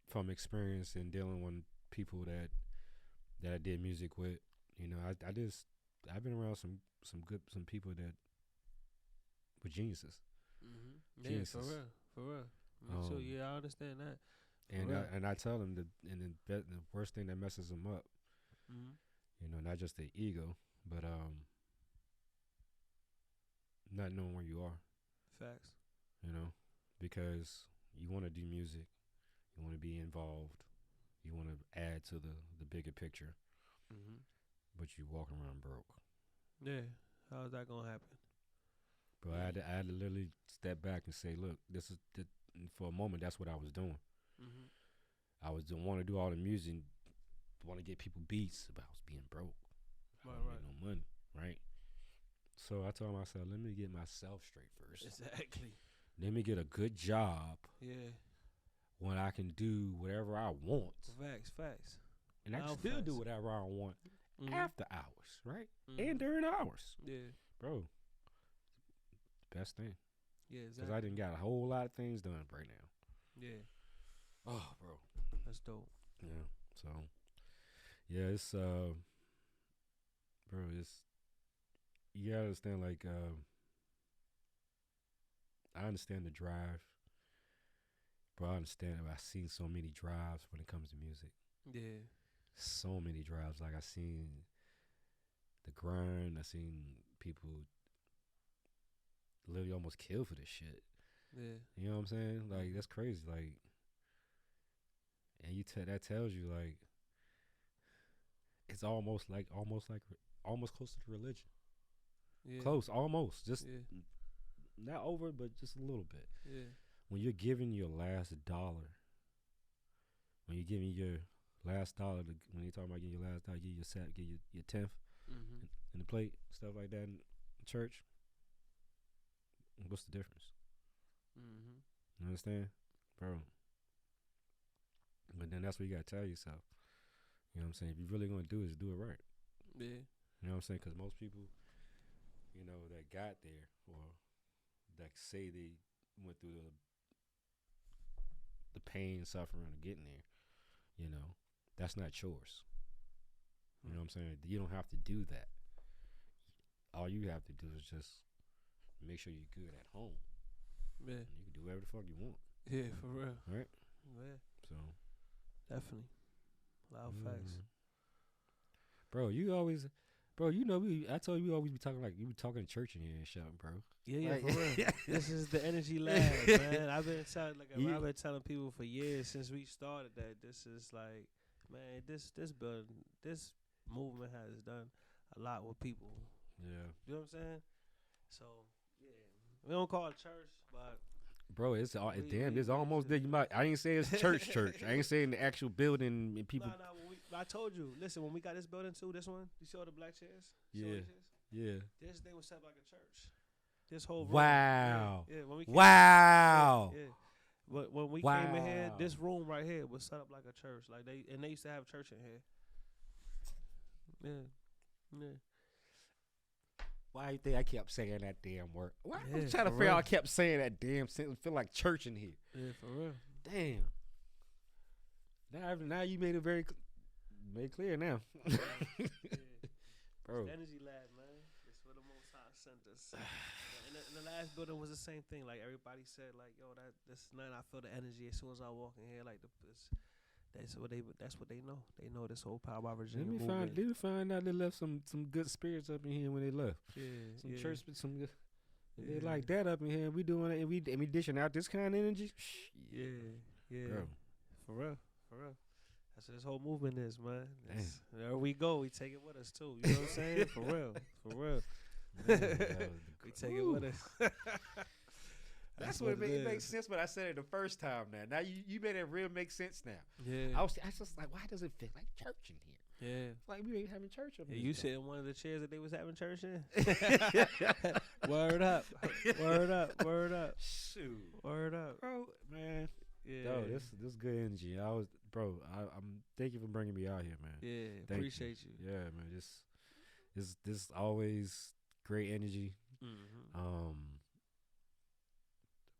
from experience in dealing with people that I did music with. I've been around some people that were geniuses. Mm-hmm. Yeah. Geniuses. For real. Me too. Yeah, I understand that. And I tell them the worst thing that messes them up, Mm-hmm. not just their ego, but not knowing where you are, Facts. because you want to do music, you want to be involved, you want to add to the bigger picture, Mm-hmm. but you walk around broke. Yeah. How's that gonna happen? But I had to literally step back and say, look, for a moment, that's what I was doing. Mm-hmm. I was want to do all the music, want to get people beats, but I was being broke. I Right, didn't right. make no money, right? So I told myself, let me get myself straight first. Exactly. Let me get a good job Yeah. when I can do whatever I want. Facts. And I can Loud still facts. do whatever I want Mhm. after hours, right? Mhm. And during hours. Yeah. Bro, best thing. Yeah. Because Exactly. I didn't got a whole lot of things done right now. Yeah. Oh, bro. That's dope. Yeah. So, yeah, it's, bro, you gotta understand, like, I understand the drive Bro, I understand it. I've seen so many drives when it comes to music. Yeah. So many drives. Like I seen the grind. I seen people literally almost kill for this shit. Yeah. You know what I'm saying? Like that's crazy. Like, and that tells you like it's almost close to religion. Yeah. Close, almost. Just Yeah. not over, but just a little bit. Yeah. When you're giving your last dollar, when you're giving your last dollar, when you're talking about getting your last dollar, give your set, give your 10th Mm-hmm. in the plate, stuff like that in church. What's the difference? Mm-hmm. You understand, bro? But then that's what you gotta tell yourself. You know what I'm saying? If you really gonna do it, just do it right. Yeah. You know what I'm saying? Because most people, you know, that got there or that say they went through the pain and suffering of getting there, you know, that's not yours. You know what I'm saying? You don't have to do that. All you have to do is just make sure you're good at home. Yeah. You can do whatever the fuck you want. Yeah, for real. Right? Yeah. So, Definitely. Loud facts. bro, you know, I told you we always be talking like you be talking church in here and shit, bro. Yeah, Like- for real. This is the Energy Lab, man. I've been Yeah. telling people for years since we started that this is like, man, this building, this movement has done a lot with people. Yeah. You know what I'm saying? So yeah, we don't call it church, but Bro, it's We- it's we almost there. I ain't saying it's church. I ain't saying the actual building and people. nah. I told you. Listen, when we got this building too, this one, you see all the black chairs? You see all Yeah. the chairs? Yeah. This thing was set up like a church. This whole room. Wow. Yeah. When we came, Wow. Yeah. But when we came in here, Wow. this room right here was set up like a church. Like they used to have church in here. Yeah. Yeah. Why you think I kept saying that damn word? Why I'm Yeah, trying to for figure out real. I kept saying that damn sentence. Feel like church in here. Yeah, for real. Damn. Now you made it made clear now. Yeah. Bro. It's the Energy Lab, man. It's where the Most High sent us. And the last building was the same thing. Like everybody said, like, yo, this night I feel the energy as soon as I walk in here. Like that's what they know. They know this whole Power by Virginia movement. Let me find out they left some good spirits up in here when they left. Yeah, Some yeah. church, some good. They Yeah. like that up in here. We doing it, and we dishing out this kind of energy. Yeah, yeah. Bro. For real. That's what this whole movement is, man. Damn. There we go. We take it with us too. You know what I'm saying? For real. Man, that was We take it with us. That's what it is. makes sense. But I said it the first time. Now you made it real make sense now. Yeah. I was just like, why does it feel like church in here? Yeah. Like we ain't having church up Yeah, here. you sit in one of the chairs that they was having church in. Word up. Word up. Word up. Shoot, Word up. bro, man. Yeah. Yo, this good energy. I'm thank you for bringing me out here, man. Yeah. Thank Appreciate you. Yeah, man. This always great energy. Mm-hmm.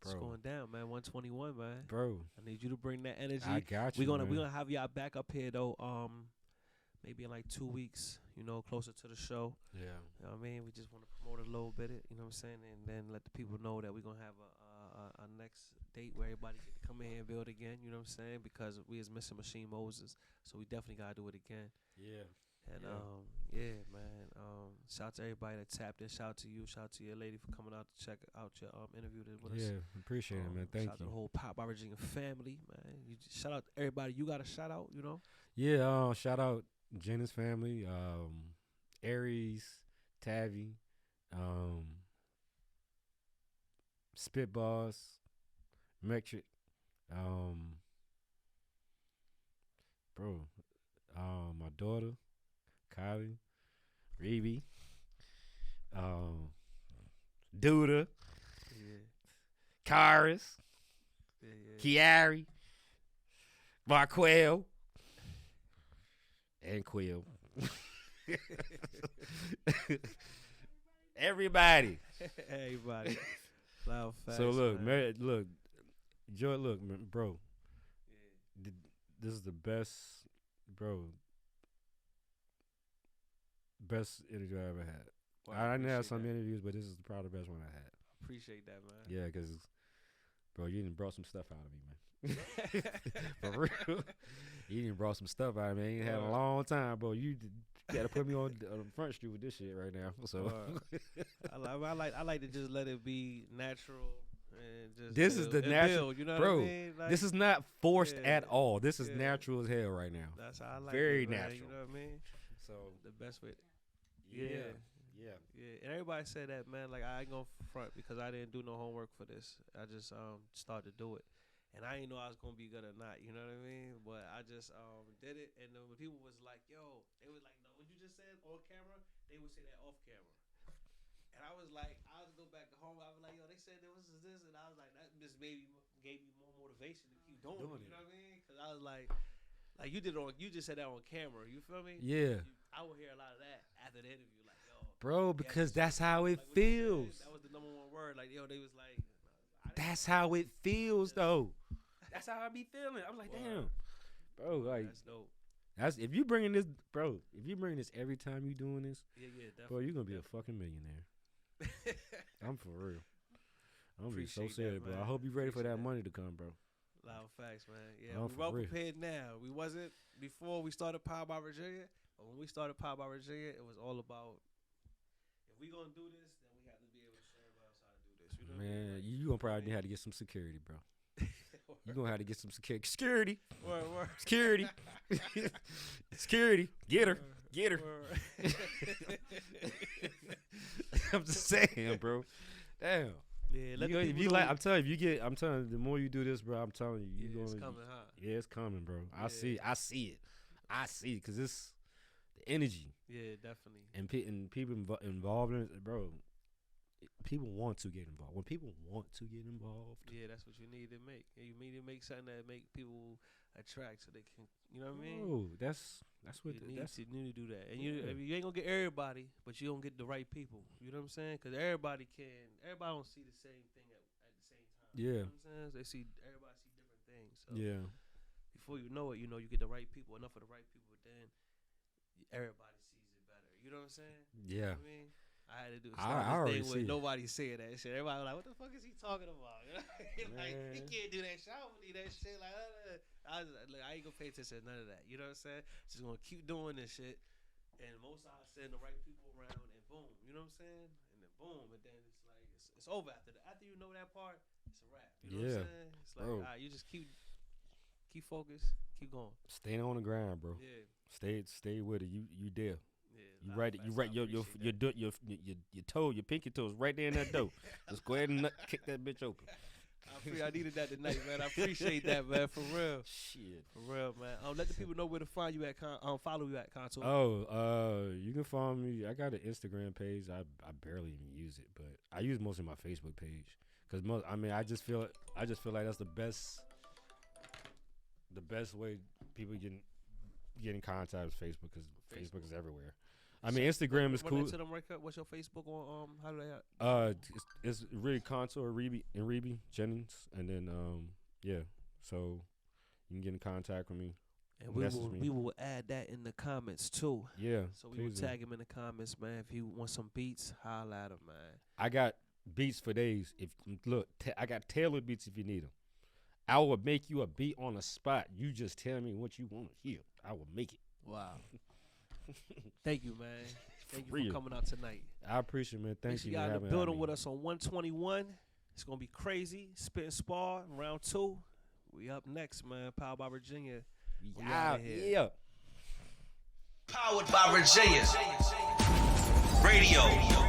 It's Bro, going down, man. 121, man. bro, I need you to bring that energy. I got you. We're man. gonna have y'all back up here though. Maybe in like 2 weeks. You know, closer to the show. Yeah. You know what I mean? We just want to promote it a little bit. You know what I'm saying? And then let the people know that we're gonna have a next date where everybody get to come in here and build again. You know what I'm saying? Because we is missing Machine Moses, so we definitely gotta do it again. Yeah. And Yeah. yeah, man. Shout out to everybody that tapped in. Shout out to you. Shout out to your lady for coming out to check out your interview with us. Yeah, appreciate it, man. Thank shout out to the you. whole Pop by Virginia family, man. You just shout out to everybody. You got a shout out, you know? Yeah, shout out Jenna's family, Aries, Tavi, Spitballs, Metric, bro, my daughter, Kylie, Reeve, Duda, Yeah, Karis, yeah. Kiari, Marquell, and Quill. Everybody. Everybody. Loud facts, So look, man. look, Joy, look, man, bro. This is the best, bro. Best interview I ever had. Well, I didn't have appreciate some that. interviews, but this is probably the best one I had. Appreciate that, man. Yeah, because Bro, you done brought some stuff out of me, man. For real. You done brought some stuff out of me. I ain't had a long time, bro. You gotta put me on the front street with this shit right now. So I like to just let it be natural and just this is the natural, build, you know bro. what I mean? Like, this is not forced yeah, at all. This is yeah. natural as hell right now. that's how I like Very it, man, natural. You know what I mean? So The best way. yeah. And everybody said that, man. Like I ain't gonna front because I didn't do no homework for this. I just started to do it, and I didn't know I was gonna be good or not. You know what I mean? But I just did it, and then when people was like, "Yo," they was like, "No, what you just said on camera," they would say that off camera. And I was like, I was go back to home. I was like, "Yo, they said there was this," and I was like, that just gave me more motivation to keep doing it. You know what I mean? Because I was like you just said that on camera. You feel me? Yeah. I would hear a lot of that after the interview, like, yo. Bro, because that's how it Like what you feels. said, that was the number one word. Like, yo, they was like, That's how it feels, though. That's how I be feeling. I'm like, damn, bro. Like, that's dope. that's if you bringing this, bro. If you bringing this every time you doing this, Yeah, definitely. bro, you're gonna be a fucking millionaire. I'm for real. I'm gonna be so Appreciate that, serious, bro. I man. hope you ready for Appreciate that that. money to come, bro. Loud facts, man. Yeah, Oh, we for well real. prepared now. We wasn't before we started Power by Virginia, but when we started Power by Virginia, it was all about if we gonna do this, then we have to be able to show everybody else how to do this. You know what I mean? Man, you gonna probably have to get some security, bro. You gonna have to get some security. Word. Security. Security. Get her. Word. I'm just saying, bro. Damn. Yeah, let the If people you know like, I'm telling you, the more you do this, bro, I'm telling you, you it's gonna. coming, huh? Yeah, it's coming, bro. I Yeah. see it. I see it because it's the energy Yeah, definitely. and people involved in it, bro. People want to get involved. When people want to get involved, Yeah, that's what you need to make. You need to make something that make people attract, so they can, you know what I mean? oh, that's what You need that's. to do that, and Yeah. you ain't gonna get everybody, but you gonna get the right people. You know what I'm saying? Because everybody don't see the same thing at the same time. You Yeah. know what I'm saying? Everybody see different things. So Yeah, before you know it, you get the right people, enough of the right people, then everybody sees it better. You know what I'm saying? You know yeah. what I mean? I had to do I start this already thing see with it. nobody saying that shit. Everybody was like, "What the fuck is he talking about?" You know? Like he Man. can't do that shit. I don't believe that shit. Like I ain't gonna pay attention to none of that. You know what I'm saying? Just gonna keep doing this shit, and most I send the right people around, and boom. You know what I'm saying? And then boom, and then it's like it's over after that. After you know that part, it's a wrap. You know what Yeah, I'm saying? It's like bro. you just keep focused, keep going. Stay on the grind, bro. Yeah. Stay with it. You there. Yeah, You right. You right. Your pinky toe is right there in that dough. Just go ahead and kick that bitch open. I needed that tonight, man. I appreciate that, man. For real. Shit. For real, man. Let the people know where to find you at. Follow you at Kontar. Oh, you can follow me. I got an Instagram page. I barely even use it, but I use mostly my Facebook page because I just feel like that's the best way people get in contact with Facebook because Facebook is everywhere. I mean, Instagram is Run cool. that to them right quick. What's your Facebook on? How do they? It's really Kontar Reby Jennings, and then yeah. So you can get in contact with me. And message me. we will add that in the comments too. Yeah. So we will please do. tag him in the comments, man. If you want some beats, holla at him, man. I got beats for days. I got tailored beats if you need them. I will make you a beat on the spot. You just tell me what you want to hear. I will make it. Wow. Thank you, man. Thank you real. for coming out tonight. I appreciate it, man. Make Thank sure you for y'all in having the building me. with us on 121. It's gonna be crazy. Spit and Spar round 2. We up next, man. Power by Virginia. We outta here. Yeah. Powered by Virginia. Radio.